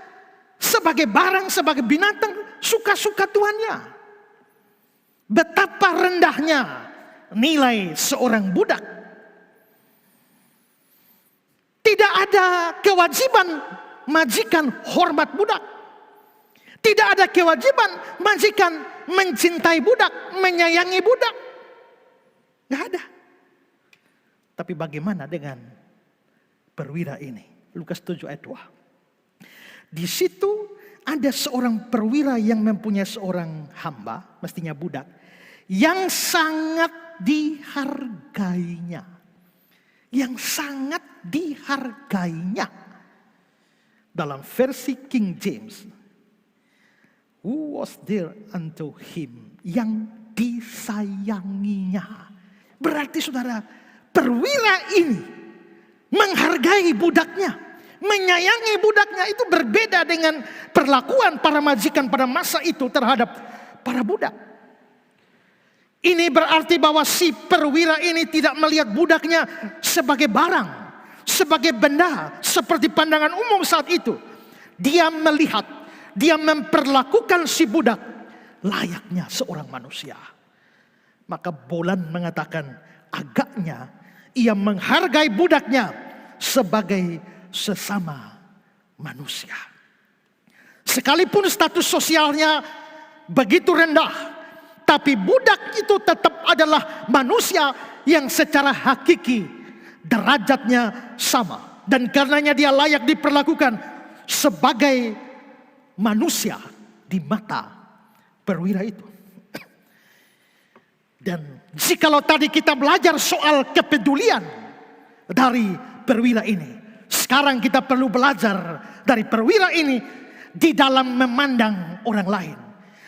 Sebagai barang, sebagai binatang, suka-suka tuannya. Betapa rendahnya nilai seorang budak. Tidak ada kewajiban majikan hormat budak. Tidak ada kewajiban majikan mencintai budak, menyayangi budak. Tidak ada. Tapi bagaimana dengan perwira ini? Lukas 7 ayat 2. Di situ ada seorang perwira yang mempunyai seorang hamba, mestinya budak, yang sangat dihargainya. Yang sangat dihargainya. Dalam versi King James, who was there unto him, yang disayanginya. Berarti saudara, perwira ini menghargai budaknya, menyayangi budaknya. Itu berbeda dengan perlakuan para majikan pada masa itu terhadap para budak. Ini berarti bahwa si perwira ini tidak melihat budaknya sebagai barang, sebagai benda seperti pandangan umum saat itu. Dia melihat, dia memperlakukan si budak layaknya seorang manusia. Maka Bolan mengatakan agaknya ia menghargai budaknya sebagai sesama manusia. Sekalipun status sosialnya begitu rendah, tapi budak itu tetap adalah manusia yang secara hakiki derajatnya sama. Dan karenanya dia layak diperlakukan sebagai manusia di mata perwira itu. Dan jikalau tadi kita belajar soal kepedulian dari perwira ini, sekarang kita perlu belajar dari perwira ini di dalam memandang orang lain,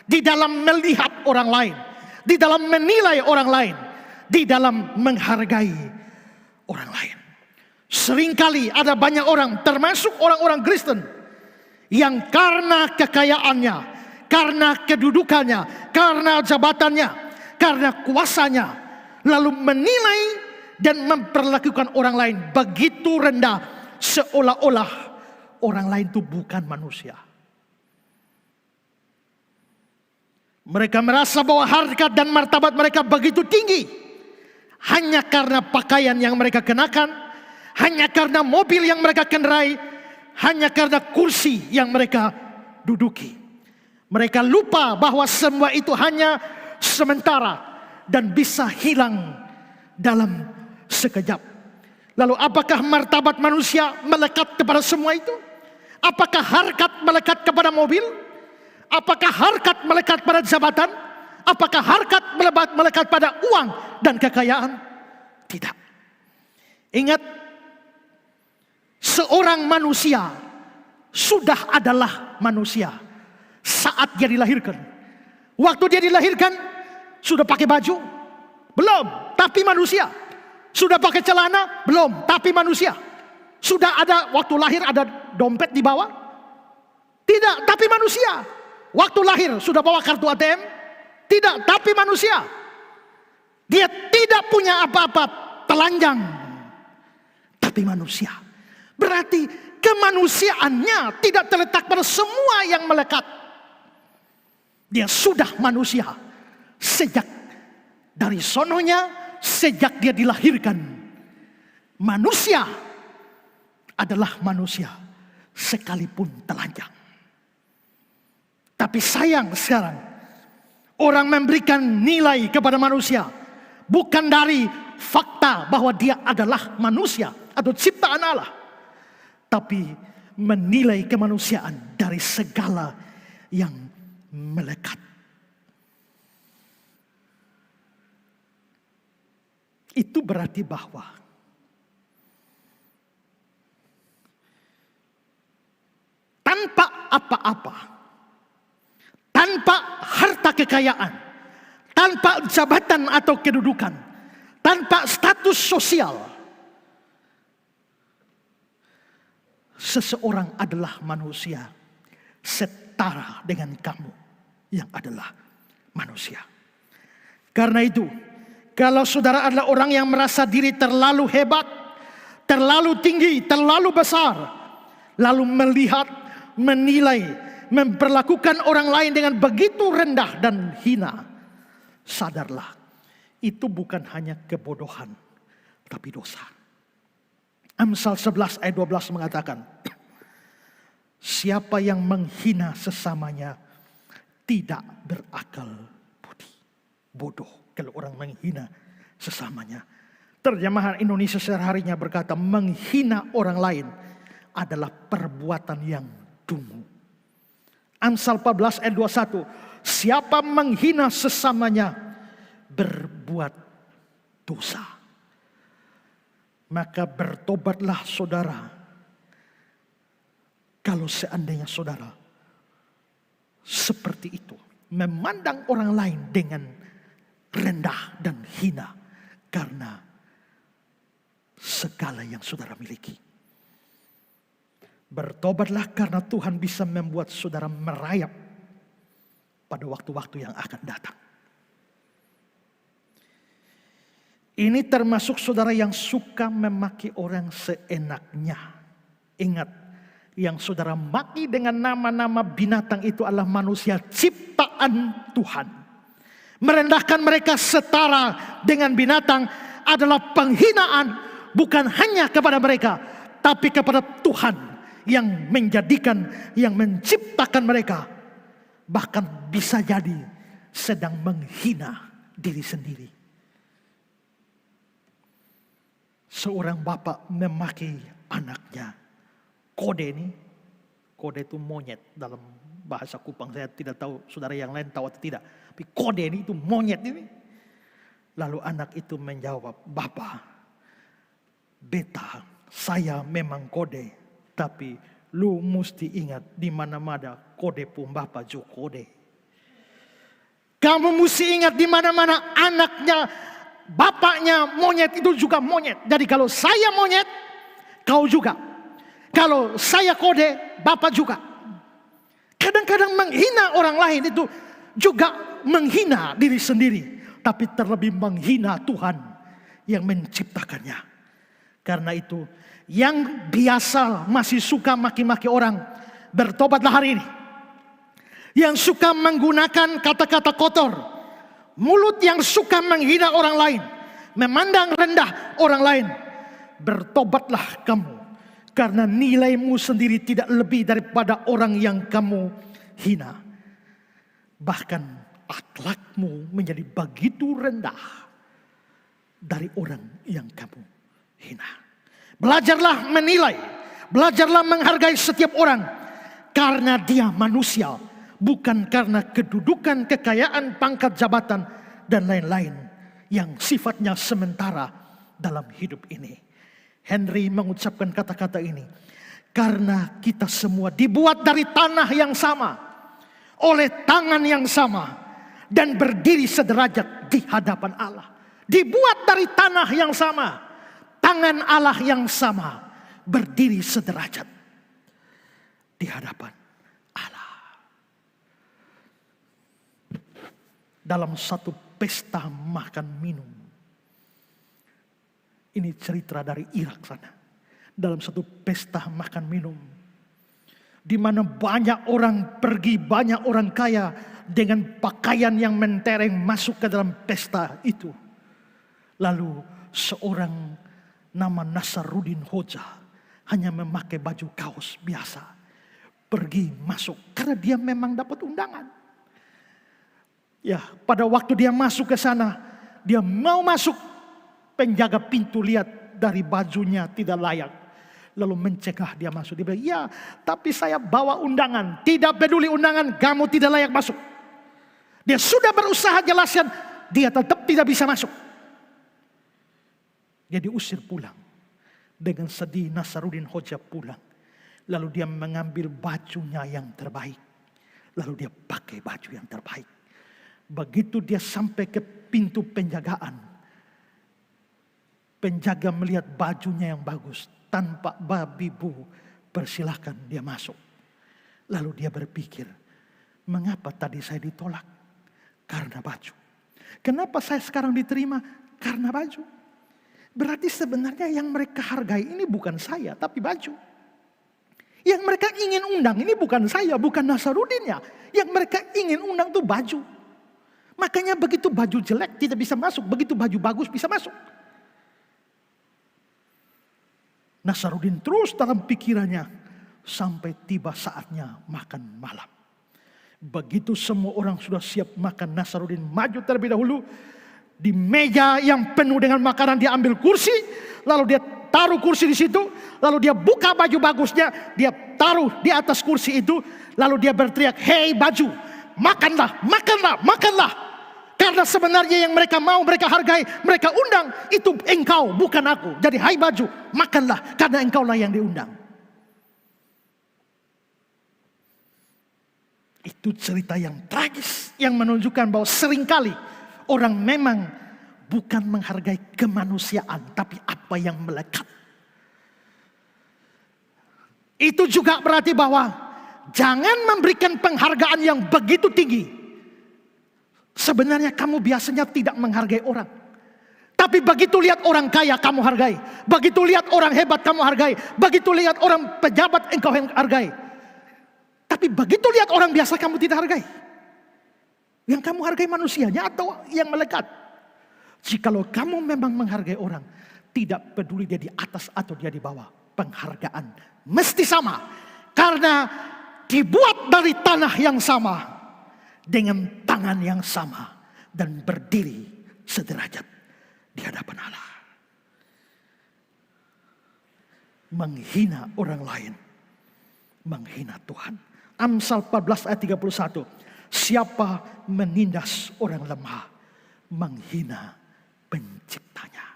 di dalam melihat orang lain, di dalam menilai orang lain, di dalam menghargai orang lain. Seringkali ada banyak orang, termasuk orang-orang Kristen, yang karena kekayaannya, karena kedudukannya, karena jabatannya, karena kuasanya, lalu menilai dan memperlakukan orang lain begitu rendah, seolah-olah orang lain itu bukan manusia. Mereka merasa bahwa harkat dan martabat mereka begitu tinggi hanya karena pakaian yang mereka kenakan, hanya karena mobil yang mereka kendarai, hanya karena kursi yang mereka duduki. Mereka lupa bahwa semua itu hanya sementara dan bisa hilang dalam sekejap. Lalu apakah martabat manusia melekat kepada semua itu? Apakah harkat melekat kepada mobil? Apakah harkat melekat pada jabatan? Apakah harkat melekat pada uang dan kekayaan? Tidak. Ingat, seorang manusia sudah adalah manusia saat dia dilahirkan. Waktu dia dilahirkan, sudah pakai baju? Belum, tapi manusia. Sudah pakai celana? Belum, tapi manusia. Sudah ada waktu lahir ada dompet di bawah? Tidak, tapi manusia. Waktu lahir sudah bawa kartu ATM? Tidak, tapi manusia. Dia tidak punya apa-apa, telanjang, tapi manusia. Berarti kemanusiaannya tidak terletak pada semua yang melekat. Dia sudah manusia sejak dari sononya, sejak dia dilahirkan. Manusia adalah manusia sekalipun telanjang. Tapi sayang sekarang orang memberikan nilai kepada manusia bukan dari fakta bahwa dia adalah manusia atau ciptaan Allah, tapi menilai kemanusiaan dari segala yang melekat. Itu berarti bahwa tanpa apa-apa, tanpa harta kekayaan, tanpa jabatan atau kedudukan, tanpa status sosial, seseorang adalah manusia setara dengan kamu yang adalah manusia. Karena itu, kalau saudara adalah orang yang merasa diri terlalu hebat, terlalu tinggi, terlalu besar, lalu melihat, menilai, memperlakukan orang lain dengan begitu rendah dan hina, sadarlah, itu bukan hanya kebodohan, tapi dosa. Amsal 11 ayat 12 mengatakan, siapa yang menghina sesamanya tidak berakal budi. Bodoh kalau orang menghina sesamanya. Terjemahan Indonesia sehari-harinya berkata, menghina orang lain adalah perbuatan yang dungu. Amsal 14 ayat 21, siapa menghina sesamanya berbuat dosa. Maka bertobatlah saudara, kalau seandainya saudara seperti itu, memandang orang lain dengan rendah dan hina karena segala yang saudara miliki. Bertobatlah karena Tuhan bisa membuat saudara merayap pada waktu-waktu yang akan datang. Ini termasuk saudara yang suka memaki orang seenaknya. Ingat, yang saudara maki dengan nama-nama binatang itu adalah manusia ciptaan Tuhan. Merendahkan mereka setara dengan binatang adalah penghinaan bukan hanya kepada mereka, tapi kepada Tuhan yang menjadikan, yang menciptakan mereka. Bahkan bisa jadi sedang menghina diri sendiri. Seorang bapak memaki anaknya. Kode ini, kode itu monyet dalam bahasa Kupang. Saya tidak tahu saudara yang lain tahu atau tidak. Tapi kode ini itu monyet ini. Lalu anak itu menjawab, Bapak, beta, saya memang kode. Tapi lu mesti ingat di mana-mana kode pun Bapak juga kode. Kamu mesti ingat di mana-mana anaknya, bapaknya monyet itu juga monyet. Jadi kalau saya monyet, kau juga. Kalau saya kode, bapak juga. Kadang-kadang menghina orang lain itu juga menghina diri sendiri. Tapi terlebih menghina Tuhan yang menciptakannya. Karena itu yang biasa masih suka maki-maki orang, bertobatlah hari ini. Yang suka menggunakan kata-kata kotor, mulut yang suka menghina orang lain, memandang rendah orang lain, bertobatlah kamu. Karena nilaimu sendiri tidak lebih daripada orang yang kamu hina. Bahkan akhlakmu menjadi begitu rendah dari orang yang kamu hina. Belajarlah menilai, Belajarlah menghargai setiap orang karena dia manusia, bukan karena kedudukan, kekayaan, pangkat jabatan, dan lain-lain yang sifatnya sementara dalam hidup ini. Henry mengucapkan kata-kata ini, karena kita semua dibuat dari tanah yang sama, oleh tangan yang sama, dan berdiri sederajat di hadapan Allah. Dibuat dari tanah yang sama, tangan Allah yang sama, berdiri sederajat di hadapan Allah. Dalam satu pesta makan minum, ini cerita dari Irak sana. Dalam satu pesta makan minum, di mana banyak orang pergi, banyak orang kaya dengan pakaian yang mentereng masuk ke dalam pesta itu. Lalu seorang nama Nasaruddin Hoja hanya memakai baju kaos biasa, pergi masuk karena dia memang dapat undangan. Ya, pada waktu dia masuk ke sana, dia mau masuk, penjaga pintu lihat dari bajunya tidak layak, lalu mencegah dia masuk. Dia bilang, ya tapi saya bawa undangan, tidak peduli undangan, kamu tidak layak masuk. Dia sudah berusaha jelaskan, dia tetap tidak bisa masuk. Dia diusir pulang. Dengan sedih Nasaruddin Hoja pulang. Lalu dia mengambil bajunya yang terbaik. Lalu dia pakai baju yang terbaik. Begitu dia sampai ke pintu penjagaan, penjaga melihat bajunya yang bagus, tanpa babi bu, persilahkan dia masuk. Lalu dia berpikir, mengapa tadi saya ditolak? Karena baju. Kenapa saya sekarang diterima? Karena baju. Berarti sebenarnya yang mereka hargai ini bukan saya, tapi baju. Yang mereka ingin undang ini bukan saya, bukan Nasaruddinnya. Yang mereka ingin undang itu baju. Makanya begitu baju jelek tidak bisa masuk, begitu baju bagus bisa masuk. Nasaruddin terus dalam pikirannya sampai tiba saatnya makan malam. Begitu semua orang sudah siap makan, Nasaruddin maju terlebih dahulu. Di meja yang penuh dengan makanan dia ambil kursi, lalu dia taruh kursi di situ, lalu dia buka baju bagusnya, dia taruh di atas kursi itu, lalu dia berteriak, "Hei baju, makanlah, makanlah, makanlah." Karena sebenarnya yang mereka mau, mereka hargai, mereka undang itu engkau, bukan aku. Jadi hai baju, makanlah karena engkaulah yang diundang. Itu cerita yang tragis yang menunjukkan bahwa seringkali orang memang bukan menghargai kemanusiaan, tapi apa yang melekat. Itu juga berarti bahwa jangan memberikan penghargaan yang begitu tinggi. Sebenarnya kamu biasanya tidak menghargai orang. Tapi begitu lihat orang kaya kamu hargai. Begitu lihat orang hebat kamu hargai. Begitu lihat orang pejabat engkau hargai. Tapi begitu lihat orang biasa kamu tidak hargai. Yang kamu hargai manusianya atau yang melekat. Jikalau kamu memang menghargai orang, tidak peduli dia di atas atau dia di bawah, penghargaan mesti sama. Karena dibuat dari tanah yang sama, dengan tangan yang sama, dan berdiri sederajat di hadapan Allah. Menghina orang lain, menghina Tuhan. Amsal 14 ayat 31. Siapa menindas orang lemah, menghina penciptanya.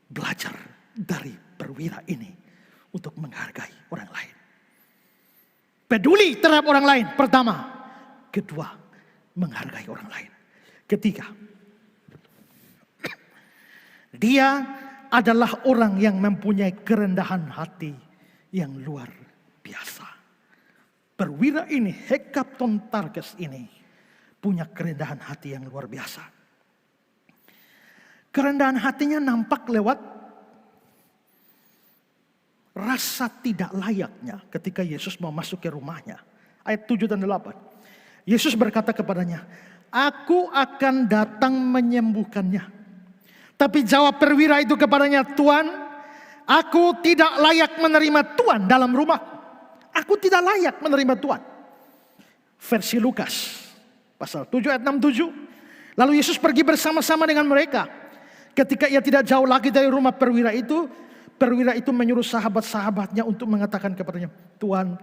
Belajar dari perwira ini untuk menghargai orang lain. Peduli terhadap orang lain, pertama. Kedua, menghargai orang lain. Ketiga, dia adalah orang yang mempunyai kerendahan hati yang luar biasa. Perwira ini, Hekapton Tarkes ini, punya kerendahan hati yang luar biasa. Kerendahan hatinya nampak lewat rasa tidak layaknya ketika Yesus mau masuk ke rumahnya. Ayat 7 dan 8. Yesus berkata kepadanya, "Aku akan datang menyembuhkannya." Tapi jawab perwira itu kepadanya, "Tuan, aku tidak layak menerima Tuan dalam rumah. Aku tidak layak menerima Tuan." Versi Lukas pasal 7 ayat 67. Lalu Yesus pergi bersama-sama dengan mereka. Ketika ia tidak jauh lagi dari rumah perwira itu, perwira itu menyuruh sahabat-sahabatnya untuk mengatakan kepadanya, Tuhan,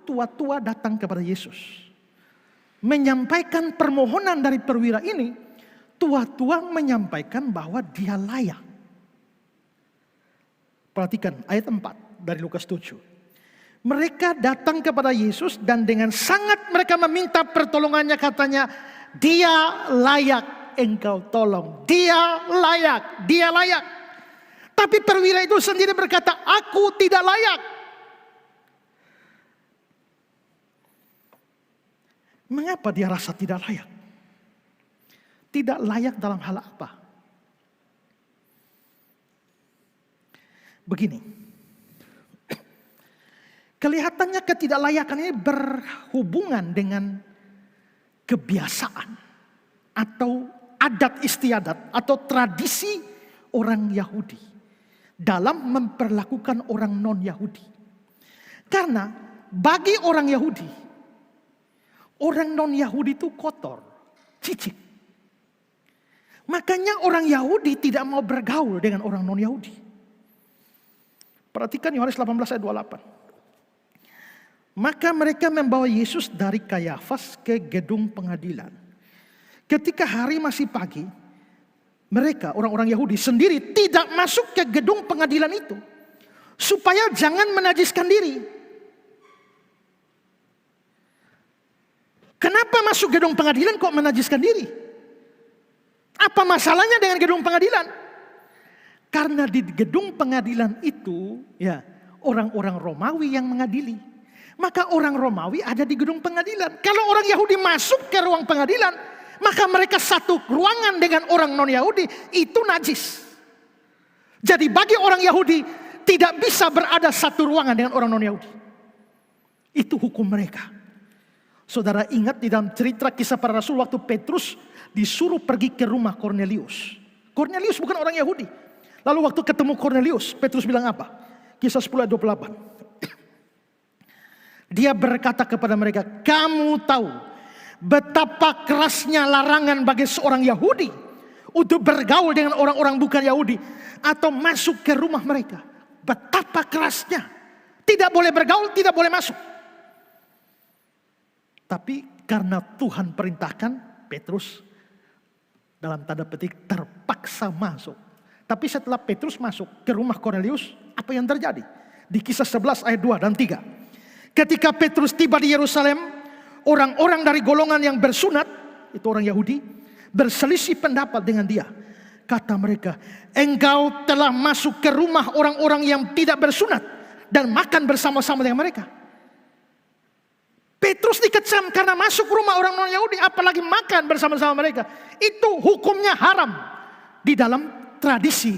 tua-tua datang kepada Yesus, menyampaikan permohonan dari perwira ini. Tua-tua menyampaikan bahwa dia layak. Perhatikan ayat 4 dari Lukas 7. Mereka datang kepada Yesus dan dengan sangat mereka meminta pertolongannya, katanya, dia layak engkau tolong. Dia layak, dia layak. Tapi perwira itu sendiri berkata, aku tidak layak. Mengapa dia rasa tidak layak? Tidak layak dalam hal apa? Begini, kelihatannya ketidaklayakan ini berhubungan dengan kebiasaan atau adat istiadat atau tradisi orang Yahudi dalam memperlakukan orang non-Yahudi. Karena bagi orang Yahudi, orang non-Yahudi itu kotor, cicik. Makanya orang Yahudi tidak mau bergaul dengan orang non-Yahudi. Perhatikan Yohanes 18 ayat 28. Maka mereka membawa Yesus dari Kayafas ke gedung pengadilan. Ketika hari masih pagi, mereka orang-orang Yahudi sendiri tidak masuk ke gedung pengadilan itu, supaya jangan menajiskan diri. Kenapa masuk gedung pengadilan kok menajiskan diri? Apa masalahnya dengan gedung pengadilan? Karena di gedung pengadilan itu ya orang-orang Romawi yang mengadili. Maka orang Romawi ada di gedung pengadilan. Kalau orang Yahudi masuk ke ruang pengadilan, maka mereka satu ruangan dengan orang non-Yahudi, itu najis. Jadi bagi orang Yahudi tidak bisa berada satu ruangan dengan orang non-Yahudi. Itu hukum mereka. Saudara ingat di dalam cerita Kisah Para Rasul waktu Petrus disuruh pergi ke rumah Kornelius. Kornelius bukan orang Yahudi. Lalu waktu ketemu Kornelius, Petrus bilang apa? Kisah 10 ayat 28. Dia berkata kepada mereka, kamu tahu betapa kerasnya larangan bagi seorang Yahudi untuk bergaul dengan orang-orang bukan Yahudi atau masuk ke rumah mereka. Betapa kerasnya. Tidak boleh bergaul, tidak boleh masuk. Tapi karena Tuhan perintahkan, Petrus dalam tanda petik terpaksa masuk. Tapi setelah Petrus masuk ke rumah Kornelius, apa yang terjadi? Di Kisah 11 ayat 2 dan 3. Ketika Petrus tiba di Yerusalem, orang-orang dari golongan yang bersunat, itu orang Yahudi, berselisih pendapat dengan dia. Kata mereka, engkau telah masuk ke rumah orang-orang yang tidak bersunat dan makan bersama-sama dengan mereka. Petrus dikecam karena masuk rumah orang non-Yahudi, apalagi makan bersama-sama mereka. Itu hukumnya haram di dalam tradisi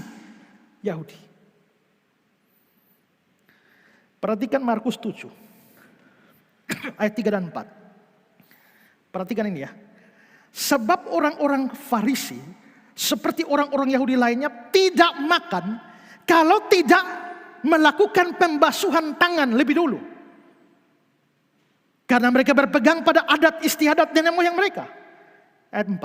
Yahudi. Perhatikan Markus 7 ayat 3 dan 4. Perhatikan ini ya. Sebab orang-orang Farisi seperti orang-orang Yahudi lainnya tidak makan kalau tidak melakukan pembasuhan tangan lebih dulu. Karena mereka berpegang pada adat istiadat nenek moyang mereka. Ayat 4.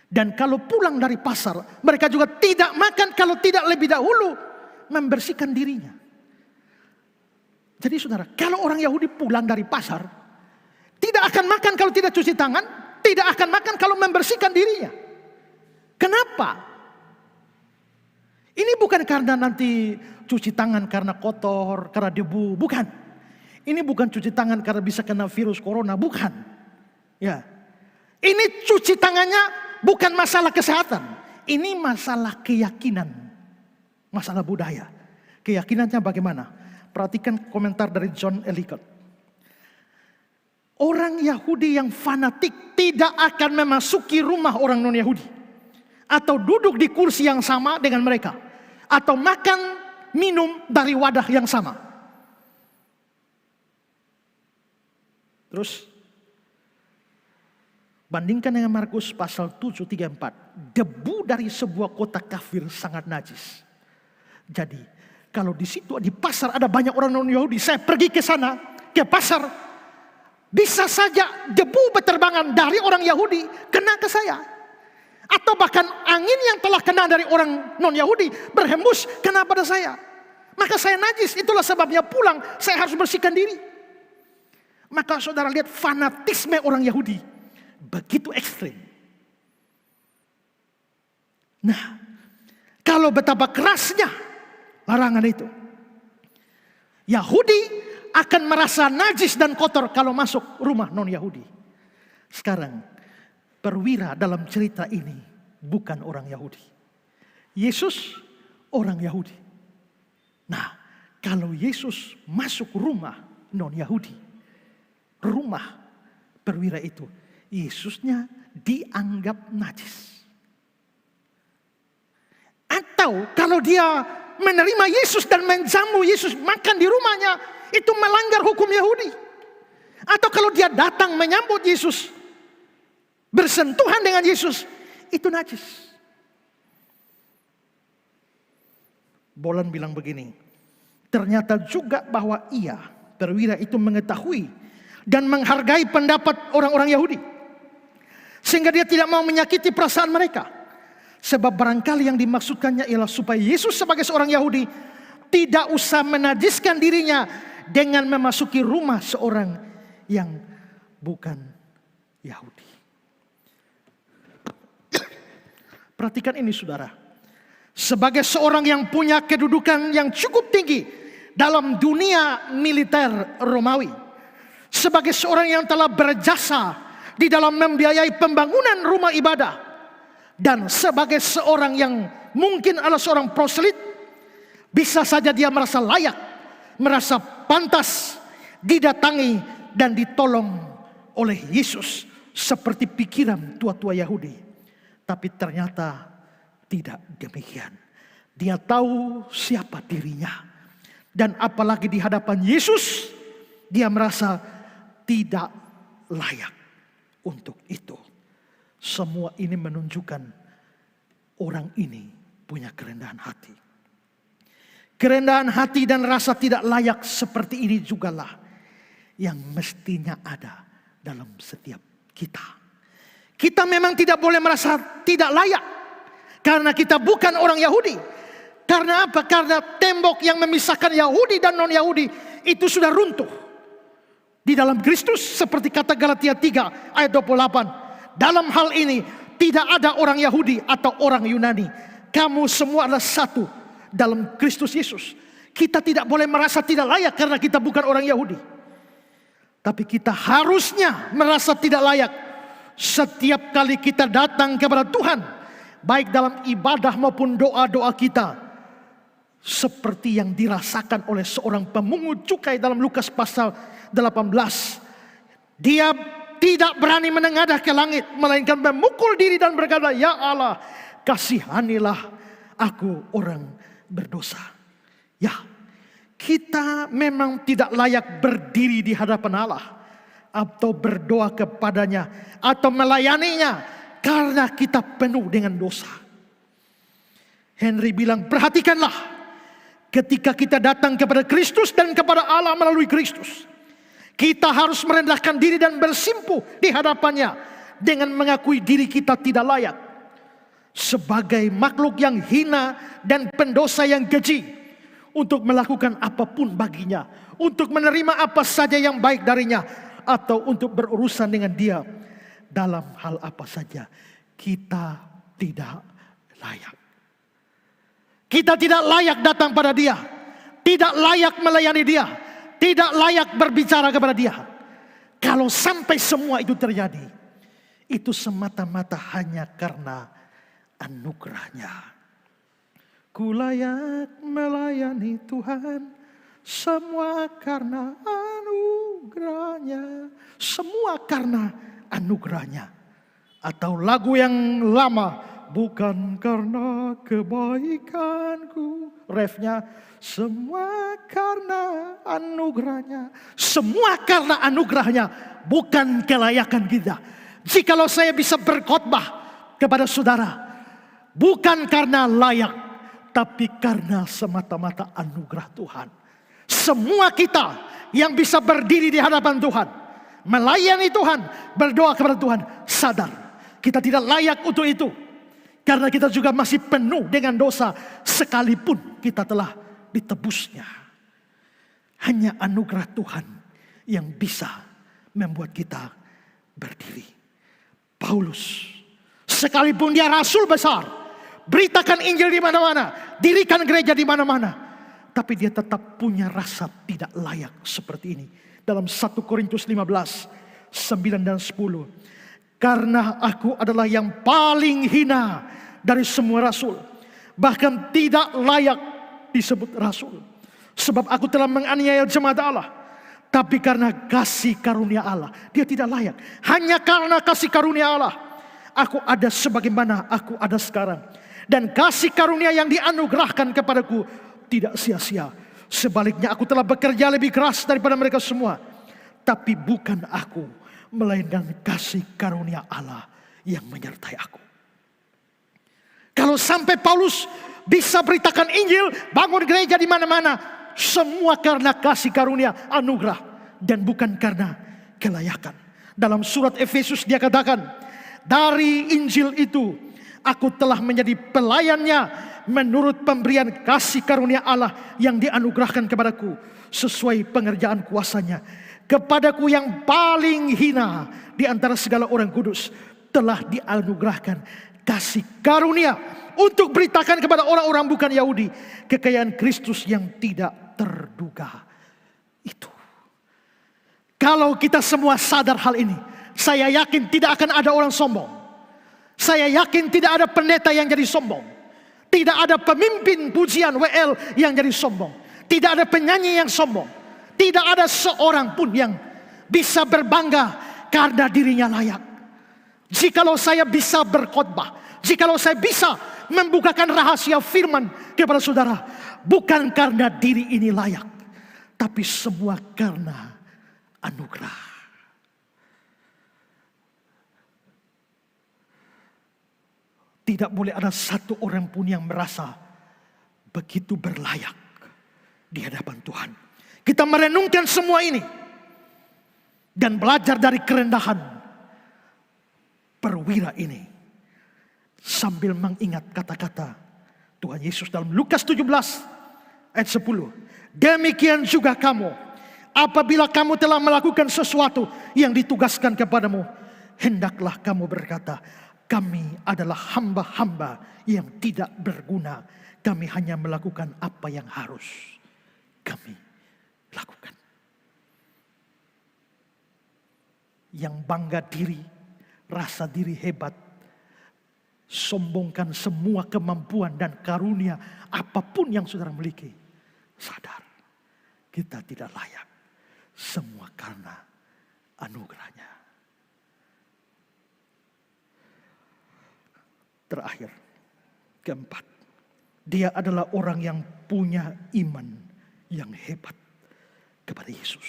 Dan kalau pulang dari pasar, mereka juga tidak makan kalau tidak lebih dahulu membersihkan dirinya. Jadi saudara, kalau orang Yahudi pulang dari pasar, tidak akan makan kalau tidak cuci tangan, tidak akan makan kalau membersihkan dirinya. Kenapa? Ini bukan karena nanti cuci tangan karena kotor, karena debu, bukan. Ini bukan cuci tangan karena bisa kena virus corona, bukan. Ya. Ini cuci tangannya bukan masalah kesehatan, ini masalah keyakinan, masalah budaya. Keyakinannya bagaimana? Perhatikan komentar dari John Ellicott. Orang Yahudi yang fanatik tidak akan memasuki rumah orang non-Yahudi, atau duduk di kursi yang sama dengan mereka, atau makan minum dari wadah yang sama. Terus bandingkan dengan Markus pasal 7:34. Debu dari sebuah kota kafir sangat najis. Jadi kalau di situ di pasar ada banyak orang non-Yahudi, saya pergi ke sana, ke pasar, bisa saja debu berterbangan dari orang Yahudi kena ke saya. Atau bahkan angin yang telah kena dari orang non-Yahudi berhembus kena pada saya. Maka saya najis, itulah sebabnya pulang saya harus bersihkan diri. Maka saudara lihat fanatisme orang Yahudi begitu ekstrim. Nah, kalau betapa kerasnya larangan itu, Yahudi akan merasa najis dan kotor kalau masuk rumah non-Yahudi. Sekarang perwira dalam cerita ini bukan orang Yahudi. Yesus orang Yahudi. Nah, kalau Yesus masuk rumah non-Yahudi, rumah perwira itu, Yesusnya dianggap najis. Atau kalau dia menerima Yesus dan menjamu Yesus makan di rumahnya, itu melanggar hukum Yahudi. Atau kalau dia datang menyambut Yesus, bersentuhan dengan Yesus, itu najis. Bolan bilang begini, ternyata juga bahwa ia, perwira itu, mengetahui dan menghargai pendapat orang-orang Yahudi, sehingga dia tidak mau menyakiti perasaan mereka. Sebab barangkali yang dimaksudkannya ialah supaya Yesus sebagai seorang Yahudi tidak usah menajiskan dirinya dengan memasuki rumah seorang yang bukan Yahudi. Perhatikan ini saudara. Sebagai seorang yang punya kedudukan yang cukup tinggi dalam dunia militer Romawi, sebagai seorang yang telah berjasa di dalam membiayai pembangunan rumah ibadah, dan sebagai seorang yang mungkin adalah seorang proselyt, bisa saja dia merasa layak, merasa pantas didatangi dan ditolong oleh Yesus seperti pikiran tua-tua Yahudi. Tapi ternyata tidak demikian. Dia tahu siapa dirinya, dan apalagi di hadapan Yesus dia merasa tidak layak untuk itu. Semua ini menunjukkan orang ini punya kerendahan hati. Kerendahan hati dan rasa tidak layak seperti ini jugalah yang mestinya ada dalam setiap kita. Kita memang tidak boleh merasa tidak layak karena kita bukan orang Yahudi. Karena apa? Karena tembok yang memisahkan Yahudi dan non-Yahudi itu sudah runtuh di dalam Kristus, seperti kata Galatia 3 ayat 28. Dalam hal ini tidak ada orang Yahudi atau orang Yunani. Kamu semua adalah satu dalam Kristus Yesus. Kita tidak boleh merasa tidak layak karena kita bukan orang Yahudi. Tapi kita harusnya merasa tidak layak setiap kali kita datang kepada Tuhan, baik dalam ibadah maupun doa-doa kita, seperti yang dirasakan oleh seorang pemungut cukai dalam Lukas pasal 18. Dia tidak berani menengadah ke langit, melainkan memukul diri dan berkata, "Ya Allah, kasihanilah aku orang berdosa." Ya, kita memang tidak layak berdiri di hadapan Allah atau berdoa kepadanya atau melayaninya karena kita penuh dengan dosa. Henry bilang, perhatikanlah, ketika kita datang kepada Kristus dan kepada Allah melalui Kristus, kita harus merendahkan diri dan bersimpuh di hadapannya dengan mengakui diri kita tidak layak sebagai makhluk yang hina dan pendosa yang keji untuk melakukan apapun baginya, untuk menerima apa saja yang baik darinya, atau untuk berurusan dengan dia dalam hal apa saja. Kita tidak layak. Kita tidak layak datang pada dia, tidak layak melayani dia, tidak layak berbicara kepada dia. Kalau sampai semua itu terjadi, itu semata-mata hanya karena anugerahnya. Ku layak melayani Tuhan, semua karena anugerahnya. Semua semua karena anugerahnya. Atau lagu yang lama, bukan karena kebaikanku. Refnya, semua karena anugerahnya. Semua karena anugerahnya, bukan kelayakan kita. Jikalau saya bisa berkhotbah kepada saudara, bukan karena layak, tapi karena semata-mata anugerah Tuhan. Semua kita yang bisa berdiri di hadapan Tuhan, melayani Tuhan, berdoa kepada Tuhan, sadar kita tidak layak untuk itu. Karena kita juga masih penuh dengan dosa, sekalipun kita telah ditebusnya. Hanya anugerah Tuhan yang bisa membuat kita berdiri. Paulus, sekalipun dia rasul besar, beritakan Injil di mana-mana, dirikan gereja di mana-mana, tapi dia tetap punya rasa tidak layak seperti ini. Dalam 1 Korintus 15, 9 dan 10. Karena aku adalah yang paling hina dari semua rasul, bahkan tidak layak disebut rasul. Sebab aku telah menganiaya jemaat Allah. Tapi karena kasih karunia Allah, dia tidak layak. Hanya karena kasih karunia Allah, aku ada sebagaimana aku ada sekarang. Dan kasih karunia yang dianugerahkan kepadaku tidak sia-sia. Sebaliknya aku telah bekerja lebih keras daripada mereka semua. Tapi bukan aku, melainkan kasih karunia Allah yang menyertai aku. Kalau sampai Paulus bisa beritakan Injil, bangun gereja di mana-mana, semua karena kasih karunia anugerah dan bukan karena kelayakan. Dalam surat Efesus dia katakan, dari Injil itu aku telah menjadi pelayannya menurut pemberian kasih karunia Allah yang dianugerahkan kepadaku sesuai pengerjaan kuasanya. Kepadaku yang paling hina di antara segala orang kudus telah dianugerahkan kasih karunia untuk beritakan kepada orang-orang bukan Yahudi kekayaan Kristus yang tidak terduga itu. Kalau kita semua sadar hal ini, saya yakin tidak akan ada orang sombong. Saya yakin tidak ada pendeta yang jadi sombong. Tidak ada pemimpin pujian WL yang jadi sombong. Tidak ada penyanyi yang sombong. Tidak ada seorang pun yang bisa berbangga karena dirinya layak. Jikalau saya bisa berkhotbah, jikalau saya bisa membukakan rahasia firman kepada saudara, bukan karena diri ini layak, tapi semua karena anugerah. Tidak boleh ada satu orang pun yang merasa begitu berlayak di hadapan Tuhan. Kita merenungkan semua ini dan belajar dari kerendahan perwira ini sambil mengingat kata-kata Tuhan Yesus dalam Lukas 17 ayat 10. Demikian juga kamu, apabila kamu telah melakukan sesuatu yang ditugaskan kepadamu, hendaklah kamu berkata, kami adalah hamba-hamba yang tidak berguna. Kami hanya melakukan apa yang harus kami lakukan. Yang bangga diri, rasa diri hebat, sombongkan semua kemampuan dan karunia apapun yang saudara miliki. Sadar, kita tidak layak. Semua karena anugerahnya. Terakhir, keempat, dia adalah orang yang punya iman yang hebat kepada Yesus.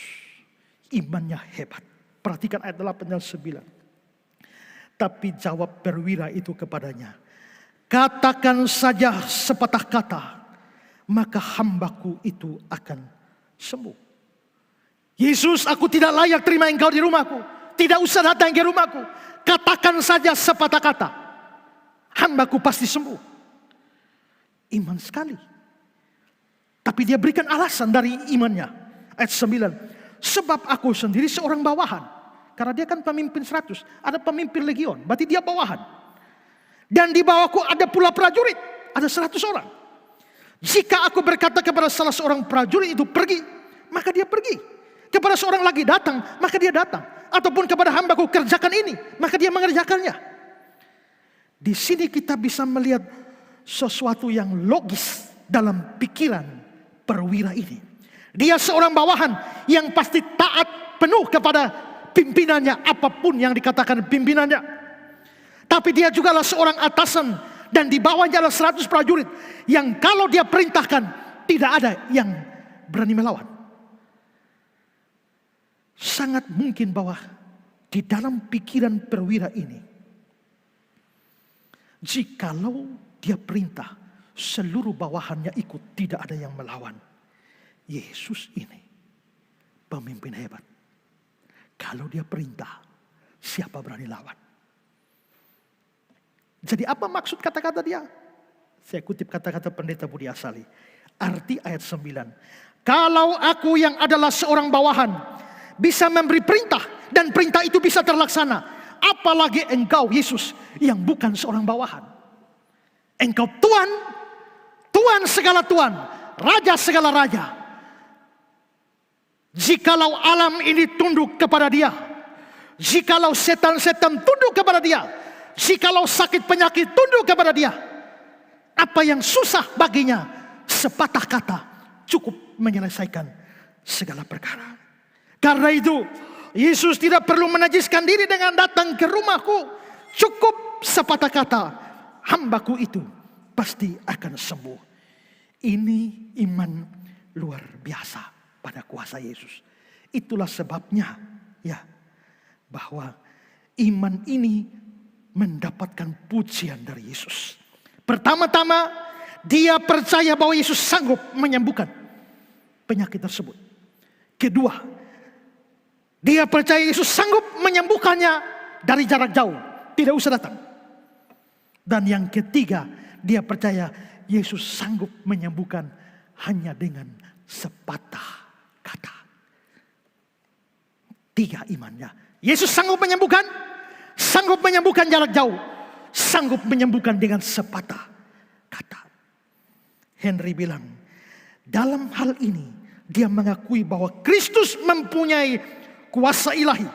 Imannya hebat. Perhatikan ayat 8 dan 9. Tapi jawab perwira itu kepadanya, katakan saja sepatah kata, maka hambaku itu akan sembuh. Yesus, aku tidak layak terima engkau di rumahku. Tidak usah datang ke rumahku. Katakan saja sepatah kata, hambaku pasti sembuh. Iman sekali. Tapi dia berikan alasan dari imannya. Ayat 9. Sebab aku sendiri seorang bawahan. Karena dia kan pemimpin 100. Ada pemimpin legion. Berarti dia bawahan. Dan di bawahku ada pula prajurit. Ada 100 orang. Jika aku berkata kepada salah seorang prajurit itu pergi, maka dia pergi. Kepada seorang lagi datang, maka dia datang. Ataupun kepada hambaku kerjakan ini, maka dia mengerjakannya. Di sini kita bisa melihat sesuatu yang logis dalam pikiran perwira ini. Dia seorang bawahan yang pasti taat penuh kepada pimpinannya, apapun yang dikatakan pimpinannya. Tapi dia juga adalah seorang atasan, dan di bawahnya adalah 100 prajurit yang kalau dia perintahkan tidak ada yang berani melawan. Sangat mungkin bahwa di dalam pikiran perwira ini, jikalau dia perintah seluruh bawahannya ikut, tidak ada yang melawan. Yesus ini pemimpin hebat. Kalau dia perintah, siapa berani lawan? Jadi apa maksud kata-kata dia? Saya kutip kata-kata pendeta Budi Asali. Arti ayat 9. Kalau aku yang adalah seorang bawahan bisa memberi perintah dan perintah itu bisa terlaksana, apalagi engkau Yesus yang bukan seorang bawahan. Engkau Tuhan, Tuhan segala Tuhan, Raja segala Raja. Jikalau alam ini tunduk kepada dia, jikalau setan-setan tunduk kepada dia, jikalau sakit penyakit tunduk kepada dia, apa yang susah baginya, sepatah kata cukup menyelesaikan segala perkara. Karena itu Yesus tidak perlu menajiskan diri dengan datang ke rumahku. Cukup sepatah kata, hambaku itu pasti akan sembuh. Ini iman luar biasa pada kuasa Yesus. Itulah sebabnya ya, bahwa iman ini mendapatkan pujian dari Yesus. Pertama-tama dia percaya bahwa Yesus sanggup menyembuhkan penyakit tersebut. Kedua, dia percaya Yesus sanggup menyembuhkannya dari jarak jauh, tidak usah datang. Dan yang ketiga, dia percaya Yesus sanggup menyembuhkan hanya dengan sepatah kata. Tiga imannya. Yesus sanggup menyembuhkan jarak jauh, sanggup menyembuhkan dengan sepatah kata. Henry bilang, dalam hal ini dia mengakui bahwa Kristus mempunyai kuasa ilahi,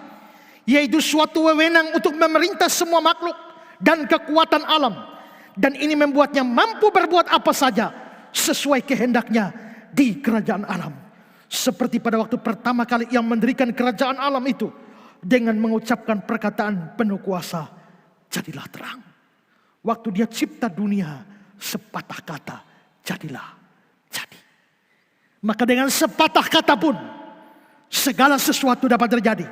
yaitu suatu wewenang untuk memerintah semua makhluk dan kekuatan alam, dan ini membuatnya mampu berbuat apa saja sesuai kehendaknya di kerajaan alam. Seperti pada waktu pertama kali ia mendirikan kerajaan alam itu dengan mengucapkan perkataan penuh kuasa, jadilah terang. Waktu dia cipta dunia, sepatah kata, jadilah jadi. Maka dengan sepatah kata pun segala sesuatu dapat terjadi.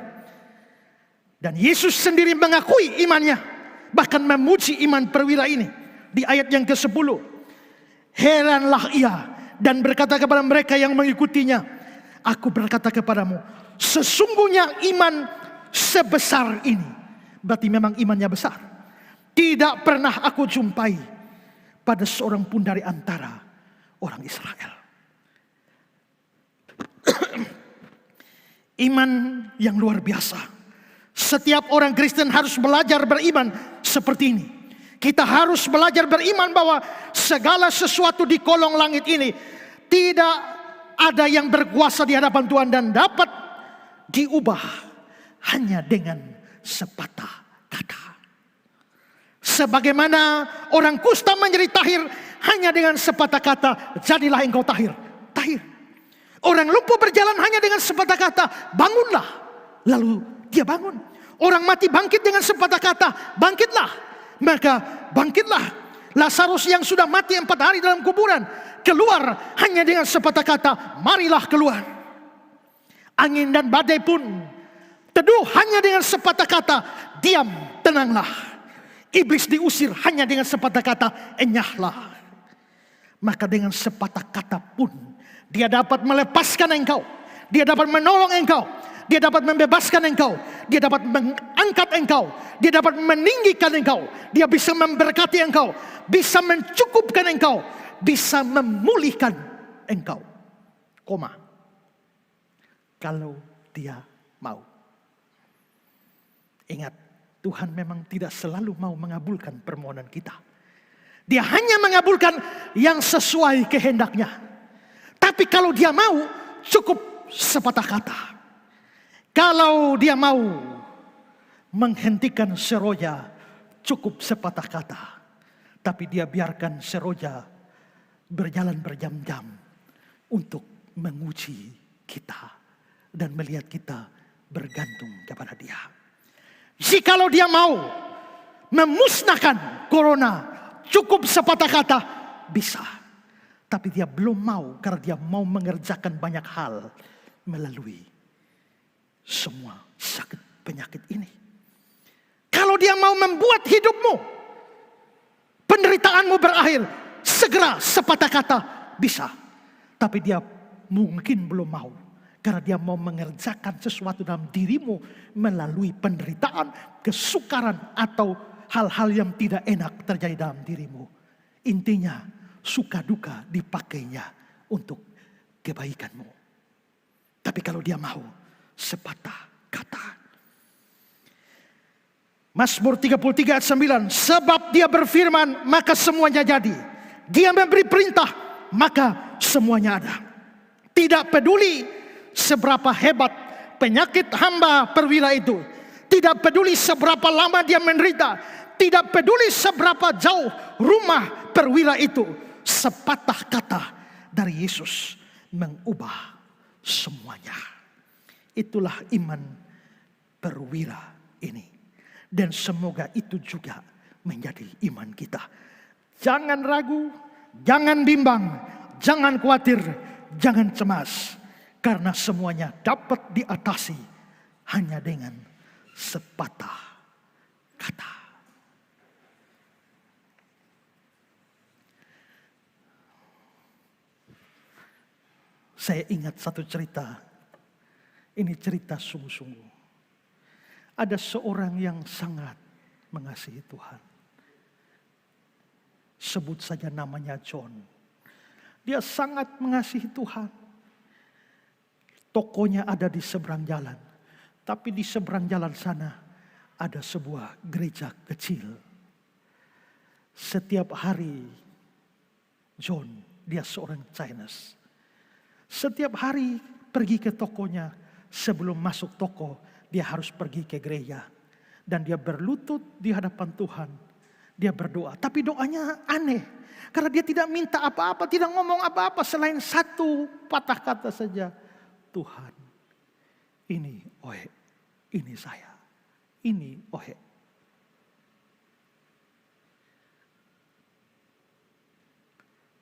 Dan Yesus sendiri mengakui imannya, bahkan memuji iman perwira ini di ayat yang ke-10. Heranlah ia dan berkata kepada mereka yang mengikutinya, aku berkata kepadamu, sesungguhnya iman sebesar ini, berarti memang imannya besar, tidak pernah aku jumpai pada seorang pun dari antara orang Israel. Iman yang luar biasa. Setiap orang Kristen harus belajar beriman seperti ini. Kita harus belajar beriman bahwa segala sesuatu di kolong langit ini tidak ada yang berkuasa di hadapan Tuhan dan dapat diubah hanya dengan sepatah kata. Sebagaimana orang kusta menjadi tahir hanya dengan sepatah kata, jadilah engkau tahir. Tahir. Orang lumpuh berjalan hanya dengan sepatah kata, bangunlah. Lalu dia bangun. Orang mati bangkit dengan sepatah kata, bangkitlah. Maka bangkitlah. Lazarus yang sudah mati 4 hari dalam kuburan, keluar hanya dengan sepatah kata, marilah keluar. Angin dan badai pun teduh hanya dengan sepatah kata, diam, tenanglah. Iblis diusir hanya dengan sepatah kata, enyahlah. Maka dengan sepatah kata pun dia dapat melepaskan engkau, dia dapat menolong engkau, dia dapat membebaskan engkau, dia dapat mengangkat engkau, dia dapat meninggikan engkau, dia bisa memberkati engkau, bisa mencukupkan engkau, bisa memulihkan engkau. Koma. Kalau dia mau. Ingat, Tuhan memang tidak selalu mau mengabulkan permohonan kita. Dia hanya mengabulkan yang sesuai kehendaknya. Tapi kalau dia mau, cukup sepatah kata. Kalau dia mau menghentikan seroja, cukup sepatah kata. Tapi dia biarkan seroja berjalan berjam-jam untuk menguji kita dan melihat kita bergantung kepada dia. Jikalau dia mau memusnahkan corona, cukup sepatah kata, bisa. Tapi dia belum mau karena dia mau mengerjakan banyak hal melalui semua sakit penyakit ini. Kalau dia mau membuat hidupmu, penderitaanmu berakhir, segera sepatah kata bisa. Tapi dia mungkin belum mau. Karena dia mau mengerjakan sesuatu dalam dirimu melalui penderitaan, kesukaran, atau hal-hal yang tidak enak terjadi dalam dirimu. Intinya, suka duka dipakainya untuk kebaikanmu. Tapi kalau dia mau, sepatah kata. Mazmur 33 ayat 9. Sebab dia berfirman, maka semuanya jadi. Dia memberi perintah, maka semuanya ada. Tidak peduli seberapa hebat penyakit hamba perwira itu. Tidak peduli seberapa lama dia menderita. Tidak peduli seberapa jauh rumah perwira itu. Sepatah kata dari Yesus mengubah semuanya. Itulah iman perwira ini. Dan semoga itu juga menjadi iman kita. Jangan ragu, jangan bimbang, jangan khawatir, jangan cemas. Karena semuanya dapat diatasi hanya dengan sepatah kata. Saya ingat satu cerita. Ini cerita sungguh-sungguh. Ada seorang yang sangat mengasihi Tuhan. Sebut saja namanya John. Dia sangat mengasihi Tuhan. Tokonya ada di seberang jalan. Tapi di seberang jalan sana ada sebuah gereja kecil. Setiap hari John, dia seorang Chinese. Setiap hari pergi ke tokonya. Sebelum masuk toko, dia harus pergi ke gereja. Dan dia berlutut di hadapan Tuhan. Dia berdoa. Tapi doanya aneh. Karena dia tidak minta apa-apa, tidak ngomong apa-apa selain satu patah kata saja. Tuhan, ini Ohe, ini saya, ini Ohe.